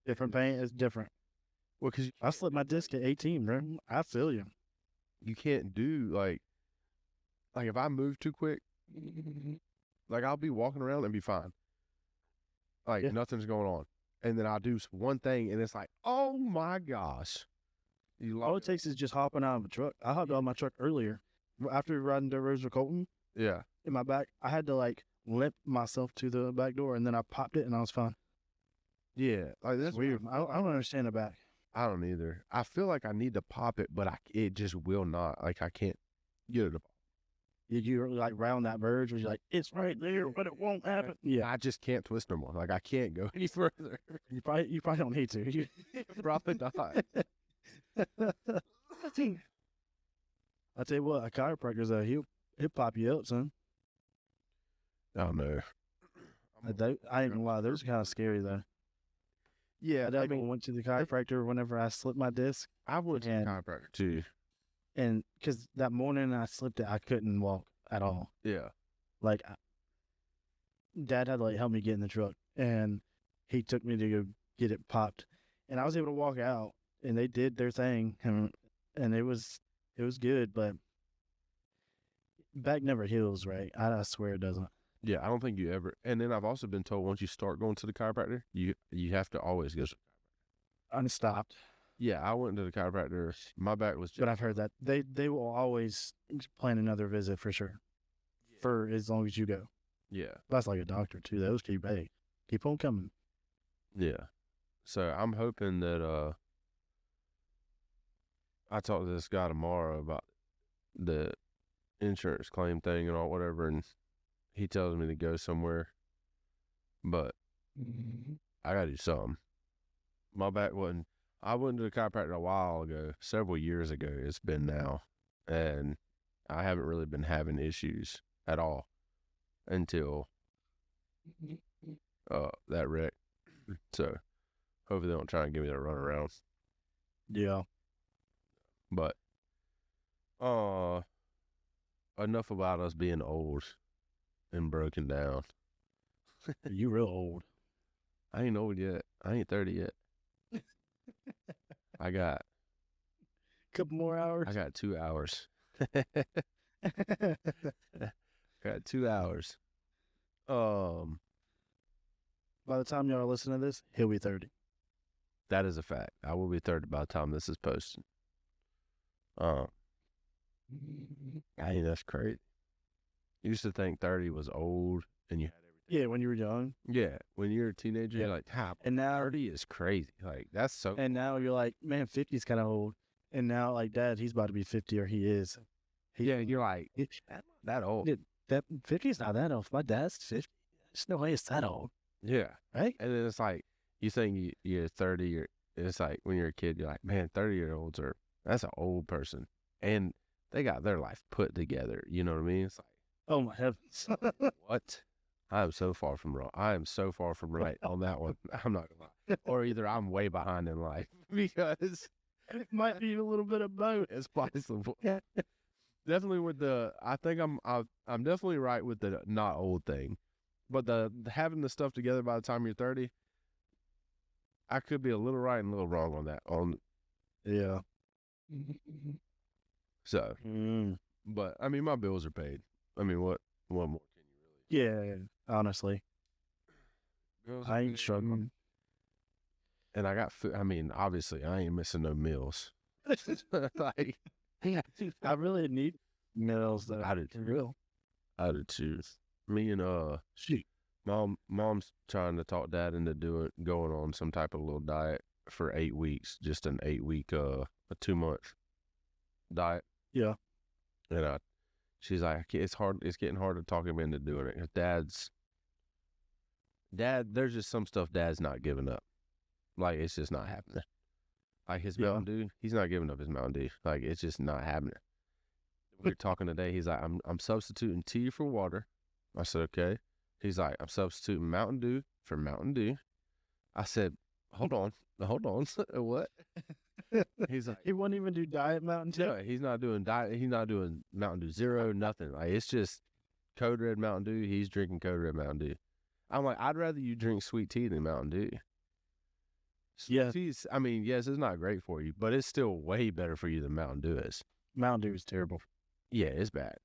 Speaker 2: Different pain is different.
Speaker 1: Well, because
Speaker 2: I slipped my disc at 18, bro. I feel you.
Speaker 1: you can't do like if I move too quick, like I'll be walking around and be fine. Like
Speaker 2: Yeah.
Speaker 1: nothing's going on. And then I'll do one thing and it's like, oh my gosh.
Speaker 2: All it takes is just hopping out of a truck. I hopped out of my truck earlier after riding to Rosa Colton
Speaker 1: Yeah.
Speaker 2: in my back. I had to like limp myself to the back door, and then I popped it, and I was fine.
Speaker 1: Yeah. Like that's
Speaker 2: That's weird. I don't understand the back.
Speaker 1: I don't either. I feel like I need to pop it, but it just will not. Like I can't get it to pop.
Speaker 2: Did you like round that verge where you're like, it's right there, but it won't happen? Yeah.
Speaker 1: I just can't twist no more. Like I can't go any further.
Speaker 2: You probably don't need to. You
Speaker 1: Probably not.
Speaker 2: I tell you what, a chiropractor's he'll pop you up, son.
Speaker 1: I don't know.
Speaker 2: I ain't gonna lie, those are kind of scary though.
Speaker 1: Yeah,
Speaker 2: I went to the chiropractor whenever I slipped my disc,
Speaker 1: I went to the chiropractor too.
Speaker 2: and because that morning I slipped it, I couldn't walk at all.
Speaker 1: Yeah.
Speaker 2: Like, Dad had to like help me get in the truck, and he took me to go get it popped, and I was able to walk out, and they did their thing, and it was good, but back never heals, right? I swear it doesn't.
Speaker 1: Yeah, I don't think you ever. And then I've also been told once you start going to the chiropractor, you have to always go.
Speaker 2: Unstopped.
Speaker 1: Yeah, I went to the chiropractor. My back was just.
Speaker 2: But I've heard that they will always plan another visit for sure, for as long as you go.
Speaker 1: Yeah.
Speaker 2: That's like a doctor too. Those keep on coming.
Speaker 1: Yeah. So I'm hoping that I talk to this guy tomorrow about the insurance claim thing and all whatever, and he tells me to go somewhere, but I gotta do something. My back wasn't. I went to the chiropractor a while ago, several years ago. It's been now, and I haven't really been having issues at all until that wreck. So hopefully they don't try and give me the run around.
Speaker 2: Yeah.
Speaker 1: But enough about us being old and broken down.
Speaker 2: You real old.
Speaker 1: I ain't old yet. I ain't 30 yet. I got
Speaker 2: Couple more hours.
Speaker 1: I got 2 hours. Got 2 hours.
Speaker 2: By the time y'all listen to this, he'll be 30.
Speaker 1: That is a fact. I will be 30 by the time this is posted. I mean, that's crazy. Used to think 30 was old and you had everything.
Speaker 2: Yeah, when you were young.
Speaker 1: Yeah, when you're a teenager, you're like,
Speaker 2: and now
Speaker 1: 30 is crazy. Like, that's so.
Speaker 2: And now you're like, man, 50 is kind of old. And now, like, Dad, he's about to be 50, or he is.
Speaker 1: Yeah, you're like, that's not that old.
Speaker 2: That 50 is not that old. My dad's 50. There's no way it's that old.
Speaker 1: Yeah.
Speaker 2: Right?
Speaker 1: And then it's like, you think you're 30, it's like when you're a kid, you're like, man, 30-year-olds that's an old person. And they got their life put together. You know what I mean? It's like,
Speaker 2: oh my heavens.
Speaker 1: what? I am so far from wrong. I am so far from right on that one. I'm not going to lie. Or either I'm way behind in life because
Speaker 2: it might be a little bit of both.
Speaker 1: it's possible. Definitely with I think I'm definitely right with the not old thing. But the having the stuff together by the time you're 30, I could be a little right and a little wrong on that.
Speaker 2: Yeah.
Speaker 1: So, but I mean, my bills are paid. I mean, what more can
Speaker 2: you really? Yeah, honestly. I ain't struggling.
Speaker 1: And I got food. I mean, obviously, I ain't missing no meals. Like,
Speaker 2: I really need meals though.
Speaker 1: I do too.
Speaker 2: Real.
Speaker 1: I do too. Me and mom's trying to talk Dad into going on some type of little diet for 8 weeks, just an 8-week, a 2-month diet.
Speaker 2: Yeah.
Speaker 1: And she's like, it's getting hard to talk him into doing it. Dad, there's just some stuff Dad's not giving up. Like, it's just not happening. Like his Mountain Dew, he's not giving up his Mountain Dew. Like, it's just not happening. We were talking today. He's like, I'm substituting tea for water. I said, okay. He's like, I'm substituting Mountain Dew for Mountain Dew. I said, hold on. What? He's like,
Speaker 2: he won't even do diet Mountain Dew.
Speaker 1: No, he's not doing diet. He's not doing Mountain Dew Zero, nothing. Like, it's just Code Red Mountain Dew. He's drinking Code Red Mountain Dew. I'm like, I'd rather you drink sweet tea than Mountain Dew.
Speaker 2: Yeah.
Speaker 1: I mean, yes, it's not great for you, but it's still way better for you than Mountain Dew is.
Speaker 2: Mountain Dew is terrible.
Speaker 1: Yeah, it's bad.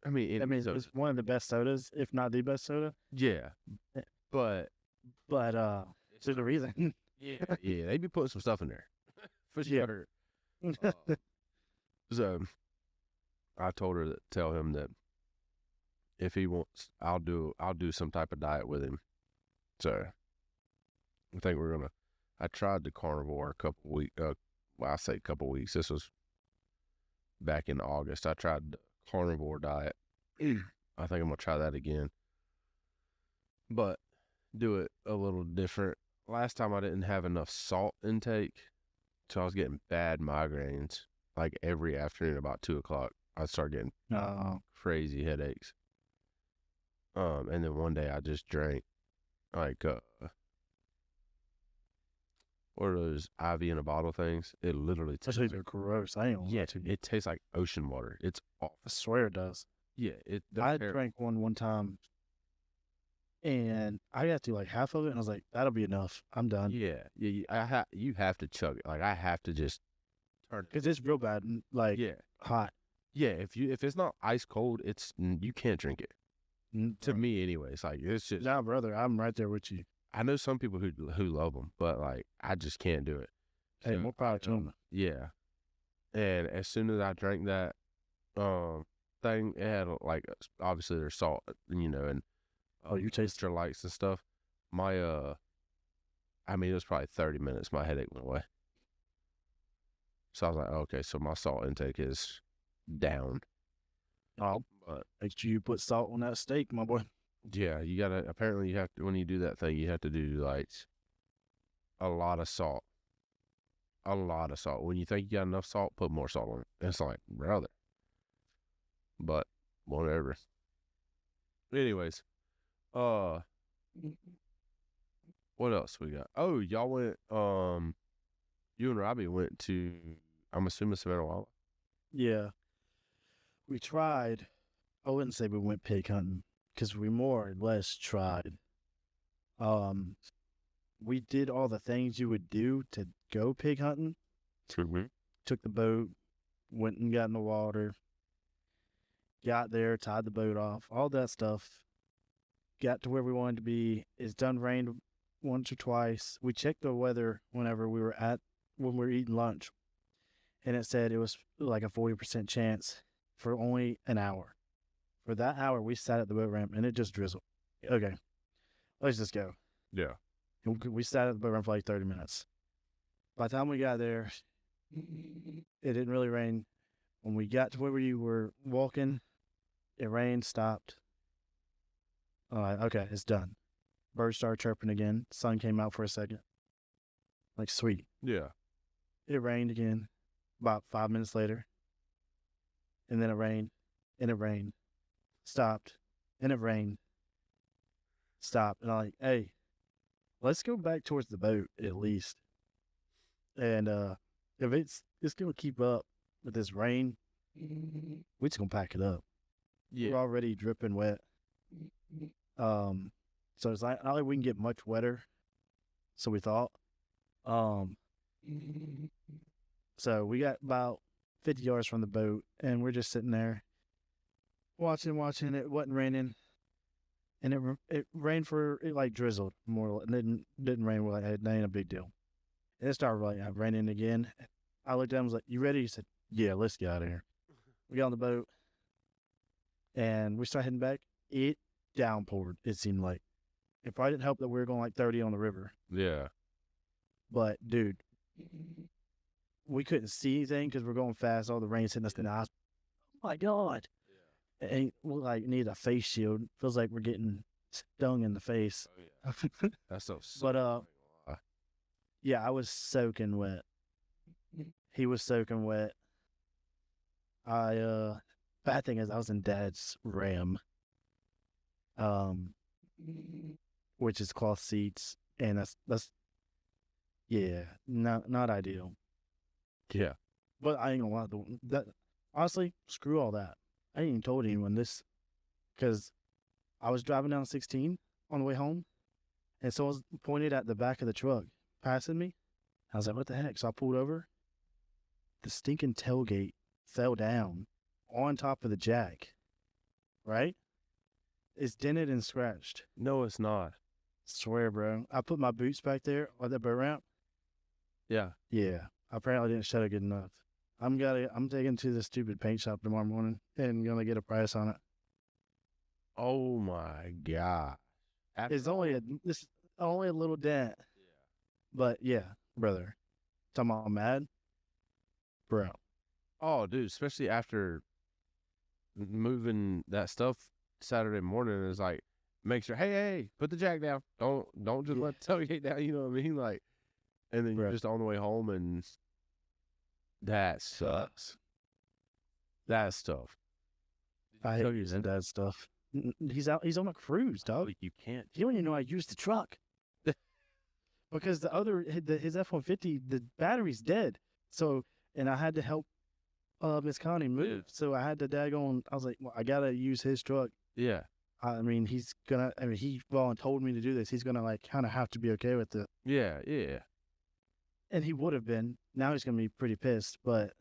Speaker 1: I mean,
Speaker 2: it's one of the best sodas, if not the best soda.
Speaker 1: Yeah, but
Speaker 2: there's a reason.
Speaker 1: Yeah, they be putting some stuff in there for sure. So I told her to tell him that if he wants, I'll do some type of diet with him. So I think I tried the carnivore a couple weeks. Well, I say a couple weeks. This was back in August. I tried the carnivore diet. I think I'm gonna try that again, but do it a little different. Last time I didn't have enough salt intake, so I was getting bad migraines. Like every afternoon about 2:00, I'd start getting crazy headaches. And then one day I just drank like what are those IV in a bottle things? It literally tastes
Speaker 2: like they're gross. I ain't.
Speaker 1: Yeah, it tastes like ocean water. It's awful.
Speaker 2: I swear it does.
Speaker 1: Yeah,
Speaker 2: I drank one time, and I got to like half of it, and I was like, "That'll be enough. I'm done."
Speaker 1: Yeah. You have to chug it. Like, I have to just turn it,
Speaker 2: because it's real bad. Like, hot.
Speaker 1: Yeah, if it's not ice cold, you can't drink it. To me, anyways. Like, it's just.
Speaker 2: Nah, brother, I'm right there with you.
Speaker 1: I know some people who love them, but like, I just can't do it.
Speaker 2: Hey, more power to them.
Speaker 1: Yeah, and as soon as I drank that thing, it had like, obviously there's salt, and
Speaker 2: you taste
Speaker 1: electrolytes and stuff. My I mean, it was probably 30 minutes. My headache went away. So I was like, okay, so my salt intake is down.
Speaker 2: Oh, but make sure you put salt on that steak, my boy.
Speaker 1: Yeah, you gotta. Apparently, you have to when you do that thing. You have to do like a lot of salt. A lot of salt. When you think you got enough salt, put more salt on it. It's like, brother. But whatever. Anyways, uh, what else we got? Oh, y'all went. You and Robbie went to. I'm assuming Savannah Wild.
Speaker 2: Yeah, we tried. I wouldn't say we went pig hunting because we more or less tried. Um, we did all the things you would do to go pig hunting.
Speaker 1: Mm-hmm.
Speaker 2: Took the boat, went and got in the water, got there, tied the boat off, all that stuff. Got to where we wanted to be. It's done rained once or twice. We checked the weather when we were eating lunch, and it said it was like a 40% chance for only an hour. For that hour, we sat at the boat ramp and it just drizzled. Okay, let's just go.
Speaker 1: Yeah.
Speaker 2: And we sat at the boat ramp for like 30 minutes. By the time we got there, it didn't really rain. When we got to where we were walking, it rained, stopped. Okay, it's done. Birds started chirping again. Sun came out for a second. Like, sweet.
Speaker 1: Yeah.
Speaker 2: It rained again about 5 minutes later. And then it rained. And it rained. Stopped. And it rained. Stopped. And I'm like, hey, let's go back towards the boat at least. And if it's going to keep up with this rain, we're just going to pack it up.
Speaker 1: Yeah.
Speaker 2: We're already dripping wet. So it's not like we can get much wetter. So we thought. So we got about 50 yards from the boat, and we're just sitting there watching. It wasn't raining, and it rained it like drizzled more. It didn't rain. We're like, hey, that ain't a big deal. And it started like raining again. I looked at him, was like, you ready? He said, yeah, let's get out of here. We got on the boat, and we started heading back. It downpoured, it seemed like. It probably didn't help that we were going like 30 on the river.
Speaker 1: Yeah.
Speaker 2: But, dude, we couldn't see anything because we're going fast. All the rain's hitting us in the eyes. Oh, my God. Yeah. And we like need a face shield. Feels like we're getting stung in the face.
Speaker 1: Oh, yeah. That's so sick.
Speaker 2: But, yeah, I was soaking wet. He was soaking wet. Bad thing is I was in Dad's Ram. Which is cloth seats, and that's yeah, not ideal.
Speaker 1: Yeah.
Speaker 2: But I ain't gonna lie, that honestly, screw all that. I ain't even told anyone this, because I was driving down 16 on the way home, and someone pointed at the back of the truck, passing me. I was like, what the heck? So I pulled over. The stinking tailgate fell down on top of the jack, right? It's dented and scratched.
Speaker 1: No, it's not.
Speaker 2: Swear, bro. I put my boots back there on the boat ramp.
Speaker 1: Yeah.
Speaker 2: Yeah. I apparently didn't shut it good enough. I'm taking to the stupid paint shop tomorrow morning and gonna get a price on it.
Speaker 1: Oh my God.
Speaker 2: It's only a little dent. Yeah. But yeah, brother. Talking about I'm mad, bro.
Speaker 1: Oh, dude, especially after moving that stuff Saturday morning, is like, make sure, hey, put the jack down. Don't just let the tailgate down. You know what I mean? Like, and then you're just on the way home, and that sucks. That's tough.
Speaker 2: I hate using that stuff. He's on a cruise, dog.
Speaker 1: You can't.
Speaker 2: He don't even know I used the truck. Because his F-150, the battery's dead. So, and I had to help Miss Connie move. So I had to I was like, well, I gotta use his truck.
Speaker 1: Yeah.
Speaker 2: I mean, he told me to do this. He's gonna like kind of have to be okay with it.
Speaker 1: Yeah, yeah.
Speaker 2: And he would have been. Now he's gonna be pretty pissed, but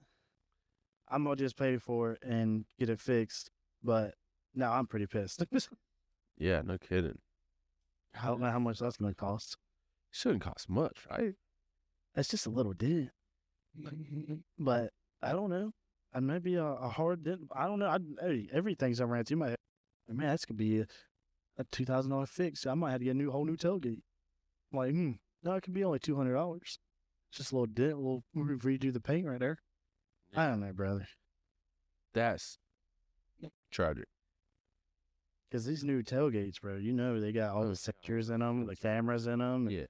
Speaker 2: I'm gonna just pay for it and get it fixed. But now I'm pretty pissed.
Speaker 1: Yeah, no kidding.
Speaker 2: I don't know how much that's gonna cost.
Speaker 1: Shouldn't cost much, right?
Speaker 2: That's just a little dent. But I don't know. It might be a hard dent. I don't know. Everything's I ran to my head. Man, that's gonna be a $2,000 fix. I might have to get a whole new tailgate. I'm like, no, it could be only $200. Just a little dent. We'll redo the paint right there. I don't know, brother.
Speaker 1: That's tragic.
Speaker 2: Because these new tailgates, bro, they got all the sensors in them, the cameras in them.
Speaker 1: Yeah.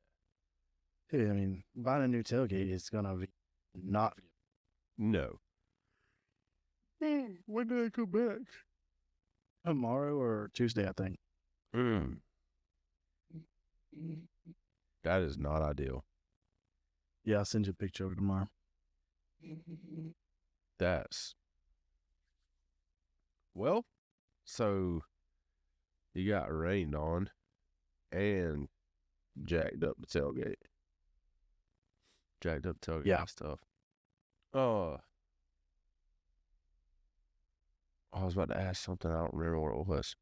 Speaker 2: Dude, I mean, buying a new tailgate is going to be not.
Speaker 1: No. When do they come back?
Speaker 2: Tomorrow or Tuesday, I think.
Speaker 1: That is not ideal.
Speaker 2: Yeah, I'll send you a picture of it tomorrow.
Speaker 1: Well, so you got rained on and jacked up the tailgate.
Speaker 2: Yeah.
Speaker 1: Stuff. I was about to ask something. I don't remember what it was.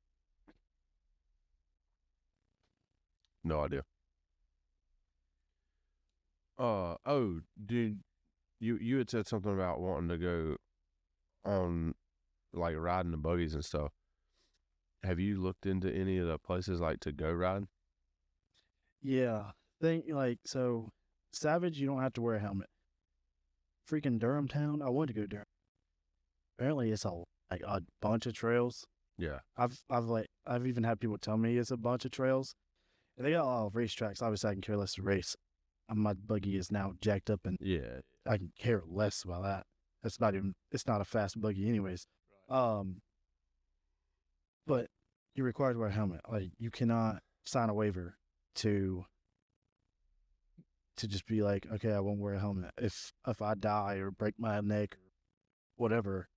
Speaker 1: No idea. Dude, you had said something about wanting to go on, like, riding the buggies and stuff. Have you looked into any of the places, like, to go riding?
Speaker 2: Yeah. So, Savage, you don't have to wear a helmet. Freaking Durham Town, I wanted to go to Durham. Apparently, it's a bunch of trails.
Speaker 1: Yeah.
Speaker 2: I've even had people tell me it's a bunch of trails. And they got a lot of racetracks. Obviously, I can care less to race. My buggy is now jacked up, and
Speaker 1: Yeah.
Speaker 2: I can care less about that. It's not a fast buggy anyways. But you're required to wear a helmet. Like, you cannot sign a waiver to just be like, okay, I won't wear a helmet. If I die or break my neck or whatever,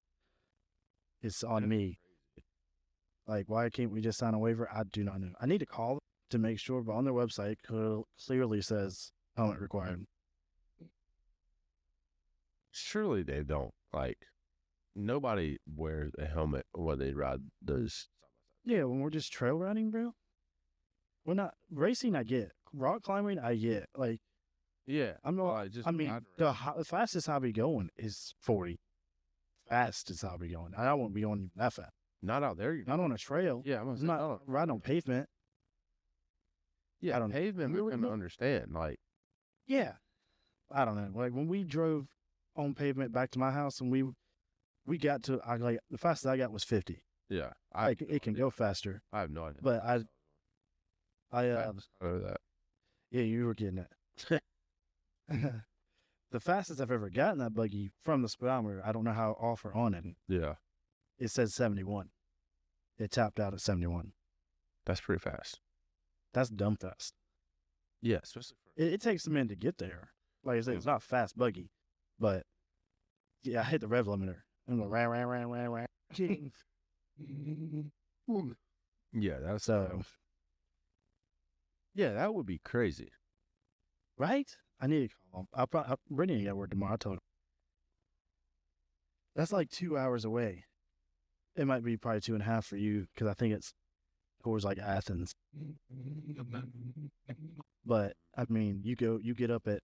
Speaker 2: it's on me. Like, why can't we just sign a waiver? I do not know. I need to call them to make sure, but on their website clearly says helmet required.
Speaker 1: Surely they don't. Like, nobody wears a helmet when they ride those.
Speaker 2: Yeah, when we're just trail riding, bro. We're not racing. I get rock climbing. I get like.
Speaker 1: Yeah,
Speaker 2: I'm not. The fastest I'll be going is 40. Fastest I'll be going. I won't be going even that fast.
Speaker 1: Not out there.
Speaker 2: Not on a trail.
Speaker 1: Yeah,
Speaker 2: I'm not riding on pavement.
Speaker 1: Yeah,
Speaker 2: I don't
Speaker 1: pavement. We can understand. Like,
Speaker 2: yeah, I don't know. Like, when we drove on pavement back to my house, and we got to, the fastest I got was 50.
Speaker 1: Yeah,
Speaker 2: it can go faster.
Speaker 1: I have no idea.
Speaker 2: But I
Speaker 1: know that.
Speaker 2: Yeah, you were getting it. The fastest I've ever gotten that buggy from the speedometer, I don't know how off or on it.
Speaker 1: Yeah,
Speaker 2: it says 71. It tapped out at 71.
Speaker 1: That's pretty fast.
Speaker 2: That's dumb fast.
Speaker 1: Yeah, especially
Speaker 2: it takes a minute to get there. Like I said, it's not a fast buggy, but yeah, I hit the rev limiter. I'm going ran.
Speaker 1: Yeah, that's
Speaker 2: so.
Speaker 1: Yeah, that would be crazy,
Speaker 2: right? I need to call him. Brittany got work tomorrow. I told him that's like 2 hours away. It might be probably 2.5 for you because I think it's towards like Athens. But I mean, you get up at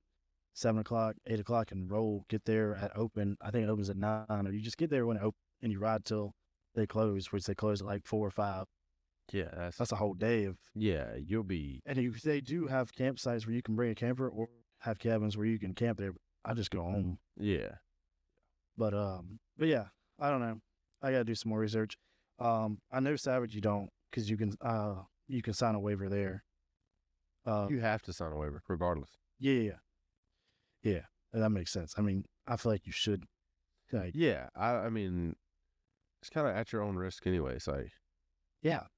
Speaker 2: 7 o'clock, 8 o'clock, and roll. Get there at open. I think it opens at 9, or you just get there when it opens and you ride till they close, which they close at like 4 or 5.
Speaker 1: Yeah,
Speaker 2: that's a whole day of.
Speaker 1: Yeah, you'll be.
Speaker 2: And they do have campsites where you can bring a camper, or have cabins where you can camp there. I just go home.
Speaker 1: Yeah.
Speaker 2: But yeah, I don't know. I gotta do some more research. I know Savage you don't, because you can sign a waiver there.
Speaker 1: You have to sign a waiver regardless.
Speaker 2: Yeah. That makes sense. I mean, I feel like you should. Like,
Speaker 1: yeah, I mean, it's kind of at your own risk anyway. It's like,
Speaker 2: yeah.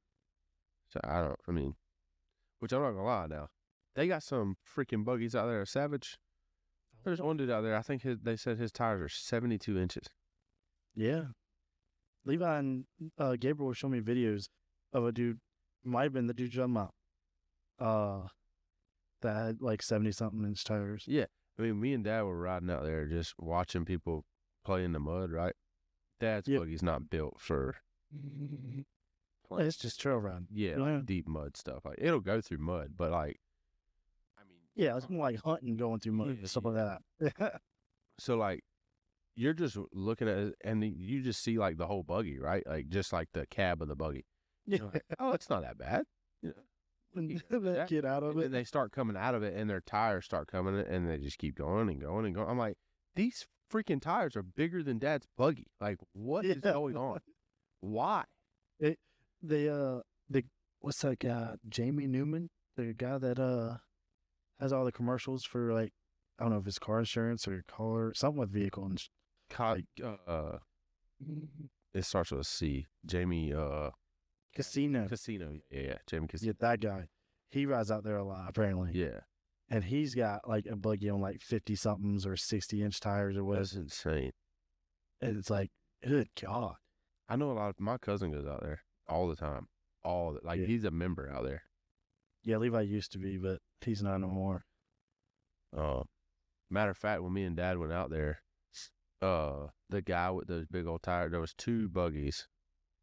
Speaker 1: So which I'm not gonna lie now. They got some freaking buggies out there at Savage. There's one dude out there, I think they said his tires are 72 inches.
Speaker 2: Yeah. Levi and Gabriel were showing me videos of a dude, might have been the dude jumping out, that had like 70-something inch tires.
Speaker 1: Yeah. I mean, me and Dad were riding out there just watching people play in the mud, right? Dad's buggy's not built for...
Speaker 2: It's just trail riding.
Speaker 1: Yeah, like deep mud stuff. Like, it'll go through mud, but like, I mean,
Speaker 2: yeah, it's more like hunting going through mud and stuff like that.
Speaker 1: So like, you're just looking at it, and you just see like the whole buggy, right? Like just like the cab of the buggy.
Speaker 2: Yeah.
Speaker 1: Like, oh, it's not that bad.
Speaker 2: That get out of it.
Speaker 1: And they start coming out of it, and their tires start coming, and they just keep going and going and going. I'm like, these freaking tires are bigger than Dad's buggy. Like, what is going on? Why?
Speaker 2: what's that guy? Jamie Newman, the guy that has all the commercials for like I don't know if it's car insurance or car something with vehicle and
Speaker 1: Like, it starts with a C. Jamie,
Speaker 2: casino.
Speaker 1: Casino. Yeah, Jamie Casino.
Speaker 2: Yeah, that guy. He rides out there a lot apparently.
Speaker 1: Yeah,
Speaker 2: And he's got like a buggy on like 50 somethings or 60-inch tires or whatever.
Speaker 1: that's insane.
Speaker 2: And it's like, good God.
Speaker 1: I know a lot of my cousin goes out there all the time.
Speaker 2: Yeah.
Speaker 1: He's a member out there.
Speaker 2: Yeah, Levi used to be, but he's not no more.
Speaker 1: Matter of fact, when me and Dad went out there, the guy with those big old tires, there was two buggies,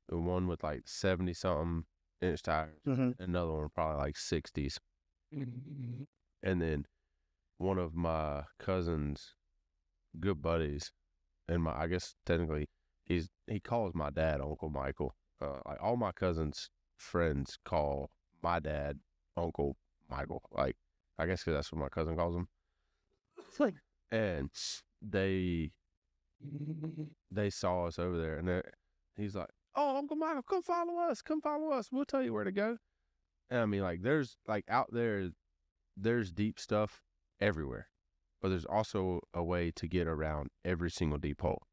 Speaker 1: one with like 70 something inch tires,
Speaker 2: Mhm.
Speaker 1: another one probably like 60s, and then one of my cousin's good buddies, and I guess technically he calls my dad Uncle Michael. Like all my cousins' friends call my dad Uncle Michael. Like I guess because that's what my cousin calls him.
Speaker 2: It's like,
Speaker 1: And they saw us over there, and he's like, "Oh, Uncle Michael, come follow us. Come follow us. We'll tell you where to go." And I mean, like, there's like out there, there's deep stuff everywhere, but there's also a way to get around every single deep hole.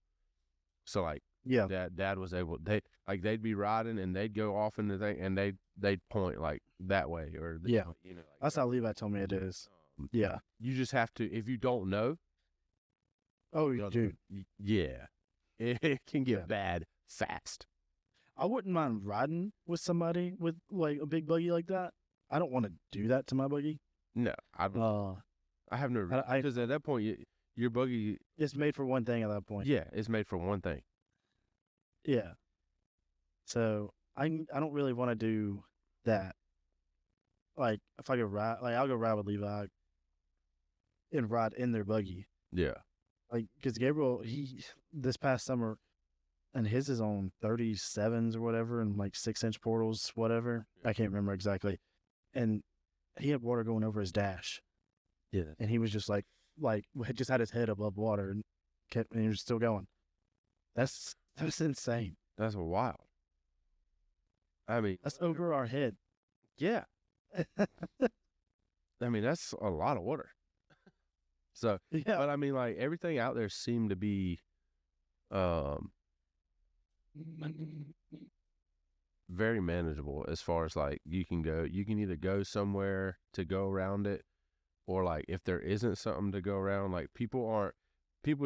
Speaker 1: So like,
Speaker 2: yeah,
Speaker 1: Dad was able. They'd be riding and they'd go off in the thing, and they'd point like that way or
Speaker 2: Yeah.
Speaker 1: you know, like,
Speaker 2: that's how Levi told me it is. Yeah.
Speaker 1: you just have to, if you don't know.
Speaker 2: Oh,
Speaker 1: You know,
Speaker 2: dude.
Speaker 1: yeah, it can get
Speaker 2: Yeah.
Speaker 1: bad fast.
Speaker 2: I wouldn't mind riding with somebody with like a big buggy like that. I don't want to do that to my buggy.
Speaker 1: No, I don't. I have no,
Speaker 2: I-
Speaker 1: because at that point, your buggy,
Speaker 2: It's made for one thing at that point.
Speaker 1: yeah, it's made for one thing.
Speaker 2: Yeah. So I don't really want to do that. Like if I go ride, like I'll go ride with Levi and ride in their buggy.
Speaker 1: Yeah,
Speaker 2: Like because Gabriel, he this past summer, and his is on 37s or whatever, and like 6-inch portals, whatever. I can't remember exactly. And he had water going over his dash,
Speaker 1: yeah,
Speaker 2: and he was just like had just had his head above water and and he was still going. That's insane.
Speaker 1: that's wild. I mean,
Speaker 2: That's over our head.
Speaker 1: yeah, I mean that's a lot of water. So,
Speaker 2: Yeah.
Speaker 1: but I mean, like everything out there seemed to be, very manageable as far as like you can either go somewhere to go around it, or like if there isn't something to go around, like people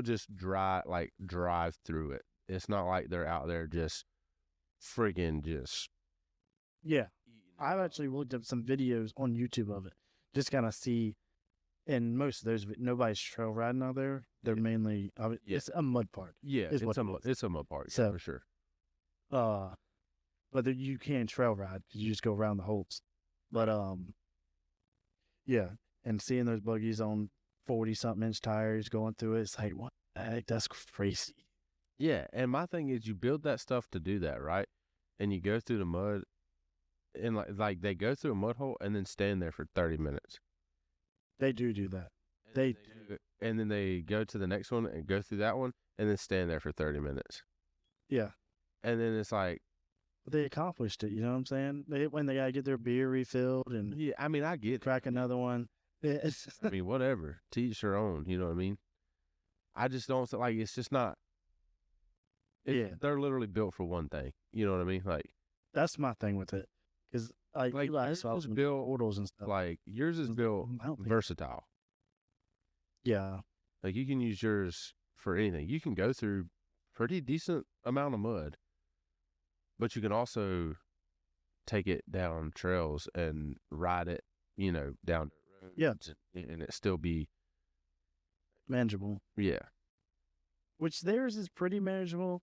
Speaker 1: just drive through it. It's not like they're out there just friggin' just
Speaker 2: Yeah.
Speaker 1: eating it
Speaker 2: I've
Speaker 1: up.
Speaker 2: actually looked up some videos on YouTube of it, just kind of see. And most of those, nobody's trail riding out there. They're mainly,
Speaker 1: Yeah.
Speaker 2: it's a mud park.
Speaker 1: Yeah,
Speaker 2: is what it is.
Speaker 1: it's a mud park, yeah,
Speaker 2: So-
Speaker 1: for sure.
Speaker 2: But you can trail ride because you just go around the holes. But yeah. And seeing those buggies on 40-something inch tires going through it, it's like, what the heck? That's crazy.
Speaker 1: Yeah, and my thing is you build that stuff to do that, right? And you go through the mud, and like they go through a mud hole and then stand there for 30 minutes.
Speaker 2: They do that.
Speaker 1: And
Speaker 2: They
Speaker 1: then do it, and then they go to the next one and go through that one and then stand there for 30 minutes.
Speaker 2: Yeah.
Speaker 1: And then it's like,
Speaker 2: But they accomplished it. You know what I'm saying? When they got to get their beer refilled and
Speaker 1: yeah, I mean, I get it.
Speaker 2: crack another one. It's
Speaker 1: I mean, whatever. To each their own, you know what I mean? I just don't, like, it's just not,
Speaker 2: Yeah.
Speaker 1: they're literally built for one thing. You know what I mean? Like
Speaker 2: That's my thing with it. Because like
Speaker 1: yours
Speaker 2: saw
Speaker 1: is
Speaker 2: some
Speaker 1: built,
Speaker 2: portals and stuff.
Speaker 1: like, yours is built
Speaker 2: I don't think-
Speaker 1: versatile.
Speaker 2: Yeah.
Speaker 1: Like, you can use yours for anything. You can go through pretty decent amount of mud, but you can also take it down trails and ride it, down roads.
Speaker 2: Yeah.
Speaker 1: And it still be,
Speaker 2: Manageable.
Speaker 1: yeah.
Speaker 2: Which theirs is pretty manageable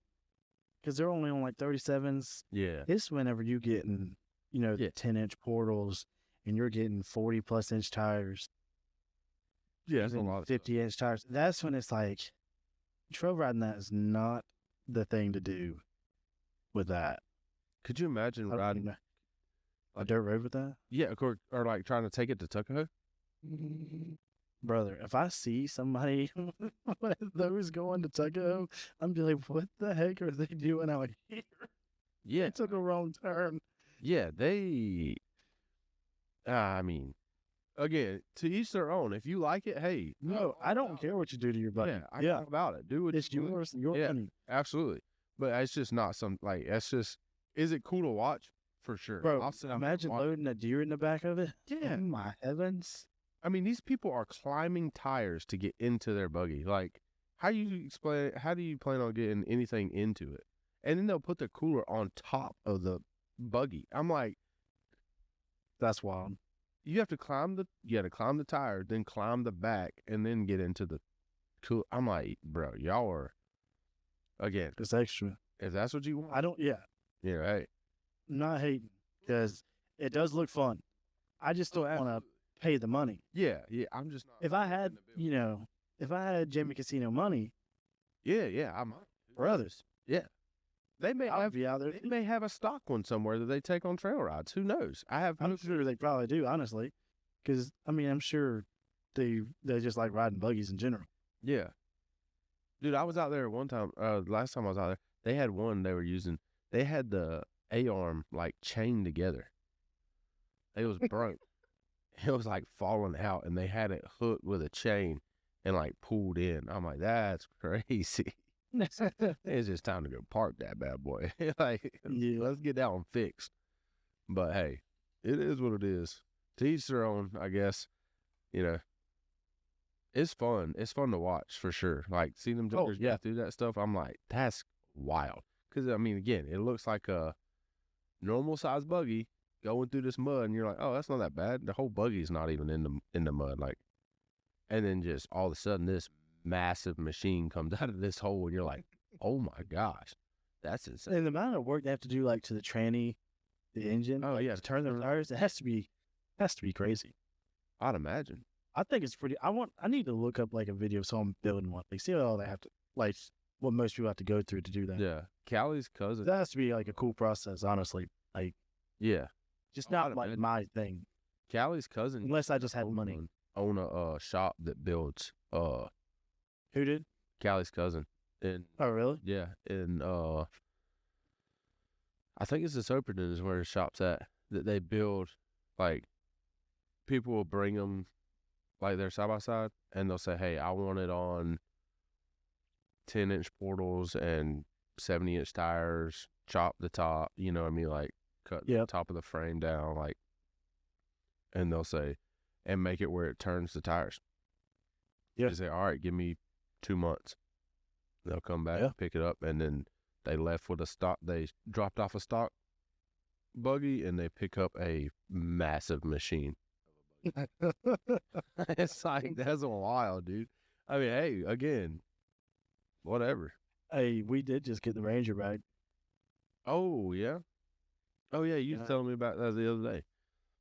Speaker 2: because they're only on like 37s.
Speaker 1: Yeah.
Speaker 2: It's whenever you getting,
Speaker 1: Yeah.
Speaker 2: the 10-inch portals and you're getting 40+ inch tires.
Speaker 1: Yeah, that's a
Speaker 2: even
Speaker 1: lot of stuff.
Speaker 2: 50-inch tires. That's when it's like, trail riding that is not the thing to do with that.
Speaker 1: Could you imagine
Speaker 2: I don't
Speaker 1: riding?
Speaker 2: even know. A dirt road with that?
Speaker 1: Yeah, of course, or like trying to take it to Tuckahoe.
Speaker 2: Brother, if I see somebody with those going to Tuckahoe, I'm be like, what the heck are they doing out here?
Speaker 1: Yeah,
Speaker 2: They took a wrong turn.
Speaker 1: Yeah, I mean, again, to each their own. If you like it, hey.
Speaker 2: No, I don't care what you do to your body.
Speaker 1: Yeah, I'm all about it. Do what
Speaker 2: It's
Speaker 1: you want.
Speaker 2: yours, your
Speaker 1: Yeah,
Speaker 2: money.
Speaker 1: absolutely. But it's just not that's just, is it cool to watch? For sure.
Speaker 2: Bro,
Speaker 1: I'll sit down and
Speaker 2: imagine
Speaker 1: watch it.
Speaker 2: loading a deer in the back of it.
Speaker 1: Yeah.
Speaker 2: Oh, my heavens.
Speaker 1: I mean, these people are climbing tires to get into their buggy. Like, how do you plan on getting anything into it? And then they'll put the cooler on top of the buggy. I'm like,
Speaker 2: That's wild.
Speaker 1: you got to climb the tire, then climb the back, and then get into the cool. I'm like, bro, y'all are, again,
Speaker 2: It's extra.
Speaker 1: if that's what you want.
Speaker 2: Yeah.
Speaker 1: Yeah, hey.
Speaker 2: I'm not hating because it does look fun. I just don't want to pay the money.
Speaker 1: Yeah, I'm just not.
Speaker 2: If I had, if I had Jamie Casino money
Speaker 1: Yeah, I'm
Speaker 2: for others,
Speaker 1: They may
Speaker 2: I'd
Speaker 1: have
Speaker 2: be out there.
Speaker 1: They may have a stock one somewhere that they take on trail rides. Who knows?
Speaker 2: I'm sure they probably do, honestly, because I mean, I'm sure they just like riding buggies in general.
Speaker 1: Yeah, dude, I was out there one time. Last time I was out there, they had one they were using. They had the A-arm like chained together. It was broke. It was like falling out, and they had it hooked with a chain and like pulled in. I'm like, that's crazy. It's just time to go park that bad boy. Like, let's get that one fixed. But hey, it is what it is. To each their own, I guess. It's fun. It's fun to watch for sure. Like, seeing them jokers go through that stuff, I'm like, that's wild. Because, I mean, again, it looks like a normal size buggy going through this mud, and you're like, oh, that's not that bad. The whole buggy's not even in the mud. Like, and then just all of a sudden, this massive machine comes out of this hole, and you're like, oh my gosh, that's insane.
Speaker 2: And the amount of work they have to do, like to the tranny, the engine, to turn the tires, it has to be crazy.
Speaker 1: I'd imagine.
Speaker 2: I think it's pretty. I need to look up like a video of someone building one. Like, see all they have to, like, what most people have to go through to do that.
Speaker 1: Yeah, Callie's cousin.
Speaker 2: That has to be like a cool process, honestly. Like,
Speaker 1: yeah,
Speaker 2: just not like my thing.
Speaker 1: Callie's cousin,
Speaker 2: unless I just had money.
Speaker 1: Own a shop that builds.
Speaker 2: Who did?
Speaker 1: Callie's cousin.
Speaker 2: Oh, really?
Speaker 1: Yeah, and I think it's the Soperton is where the shop's at. That they build, like, people will bring them, like, they're side by side, and they'll say, hey, I want it on 10-inch portals and 70-inch tires, chop the top, you know what I mean, like, cut the top of the frame down, like, and they'll say, and make it where it turns the tires. Yeah. They say, all right, give me 2 months. They'll come back, pick it up, and then they left with a stock. They dropped off a stock buggy, and they pick up a massive machine. It's like, that's wild, dude. I mean, hey, again, whatever.
Speaker 2: Hey, we did just get the Ranger back.
Speaker 1: Oh, yeah? Oh, yeah, you were telling me about that the other day.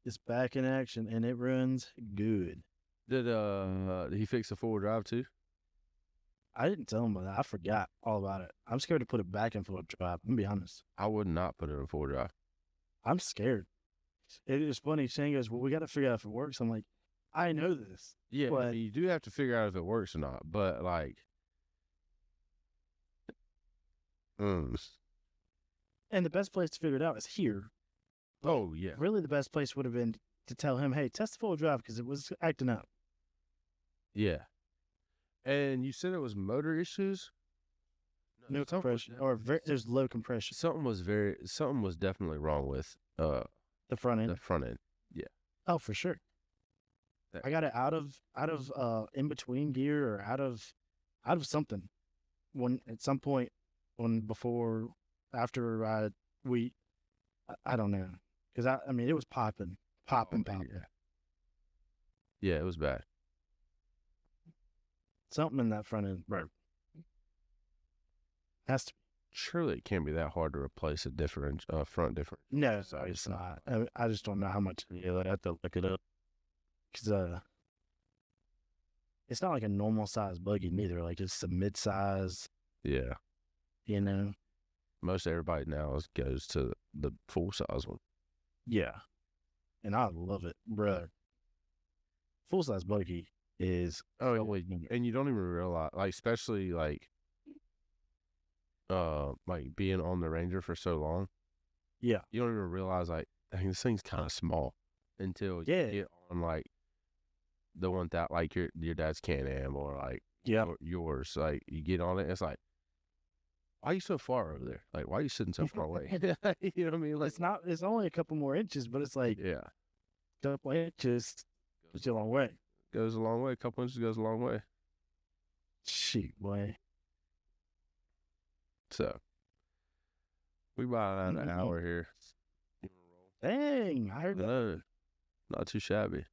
Speaker 2: It's back in action, and it runs good.
Speaker 1: Did he fix the four-wheel drive, too?
Speaker 2: I didn't tell him about that. I forgot all about it. I'm scared to put it back in four-wheel drive. I'm going to be honest.
Speaker 1: I would not put it in four-wheel drive.
Speaker 2: I'm scared. It is funny. Shane goes, well, we got to figure out if it works. I'm like, I know this.
Speaker 1: Yeah, but you do have to figure out if it works or not. But, like,
Speaker 2: and the best place to figure it out is here.
Speaker 1: Oh, yeah.
Speaker 2: Really, the best place would have been to tell him, hey, test the four-wheel drive because it was acting up.
Speaker 1: Yeah. And you said it was motor issues?
Speaker 2: No compression. There's low compression.
Speaker 1: Something was definitely wrong with
Speaker 2: the front end.
Speaker 1: The front end. Yeah.
Speaker 2: Oh, for sure. I got it out of in between gear or out of something. When at some point after I don't know, because I mean it was popping.
Speaker 1: Yeah, it was bad.
Speaker 2: Something in that front end broke. Has to.
Speaker 1: Surely it can't be that hard to replace a front differential.
Speaker 2: No, it's not. I just don't know how much. Yeah, I have to look it up. Because it's not like a normal size buggy neither. Like, it's a mid-size.
Speaker 1: Yeah.
Speaker 2: You know?
Speaker 1: Most everybody now goes to the full-size one.
Speaker 2: Yeah. And I love it, brother. Full-size buggy is...
Speaker 1: and you don't even realize, like, especially, like being on the Ranger for so long,
Speaker 2: Yeah.
Speaker 1: you don't even realize, like, dang, this thing's kind of small until
Speaker 2: Yeah.
Speaker 1: you get on, like, the one that, like, your dad's Can-Am or, like,
Speaker 2: Yeah.
Speaker 1: yours. Like, you get on it, it's like, why are you so far over there? Like, why are you sitting so far away? You know what I mean? Like,
Speaker 2: It's only a couple more inches, but it's like
Speaker 1: yeah,
Speaker 2: a couple inches goes a long way.
Speaker 1: goes a long way. A couple inches goes a long way.
Speaker 2: Shoot, boy.
Speaker 1: So, we about an hour here.
Speaker 2: Dang, I heard that.
Speaker 1: No, not too shabby.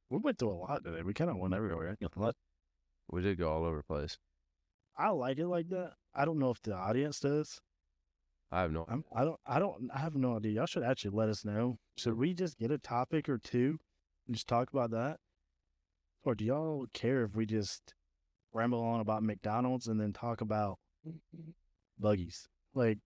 Speaker 2: We went through a lot today. We kind of went everywhere.
Speaker 1: We did go all over the place.
Speaker 2: I like it like that. I don't know if the audience does.
Speaker 1: I have no.
Speaker 2: I have no idea. Y'all should actually let us know. Should we just get a topic or two and just talk about that? Or do y'all care if we just ramble on about McDonald's and then talk about buggies? Like,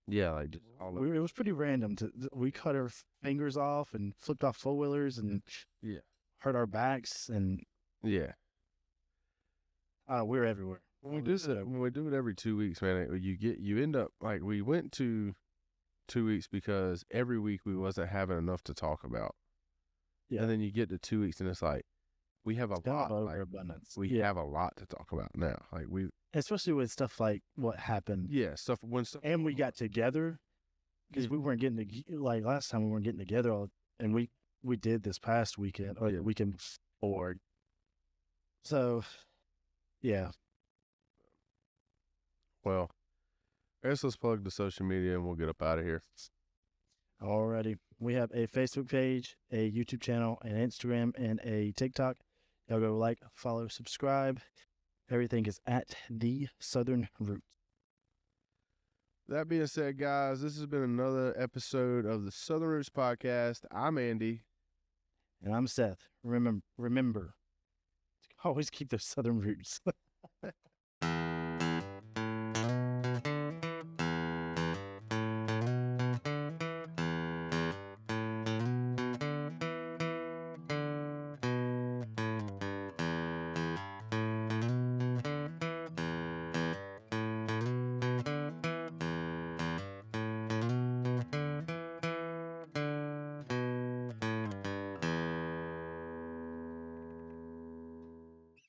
Speaker 1: Yeah, like just all over.
Speaker 2: it was pretty random. We cut our fingers off and flipped off 4-wheelers and
Speaker 1: Yeah.
Speaker 2: hurt our backs and
Speaker 1: Yeah.
Speaker 2: we're everywhere.
Speaker 1: When we do it every 2 weeks, man, you end up like we went to 2 weeks because every week we wasn't having enough to talk about.
Speaker 2: Yeah.
Speaker 1: And then you get to 2 weeks and it's like we have a lot. Like,
Speaker 2: Overabundance.
Speaker 1: we have a lot to talk about now. Like
Speaker 2: Especially with stuff like what happened.
Speaker 1: yeah, stuff when stuff
Speaker 2: And we got together because we weren't getting like last time we weren't getting together and we did this past weekend or the weekend before. So, yeah.
Speaker 1: Well, I guess let's plug the social media and we'll get up out of here.
Speaker 2: Alrighty. We have a Facebook page, a YouTube channel, an Instagram, and a TikTok. Y'all go like, follow, subscribe. Everything is at The Southern Roots.
Speaker 1: That being said, guys, this has been another episode of the Southern Roots Podcast. I'm Andy.
Speaker 2: And I'm Seth. Remember, always keep those Southern roots.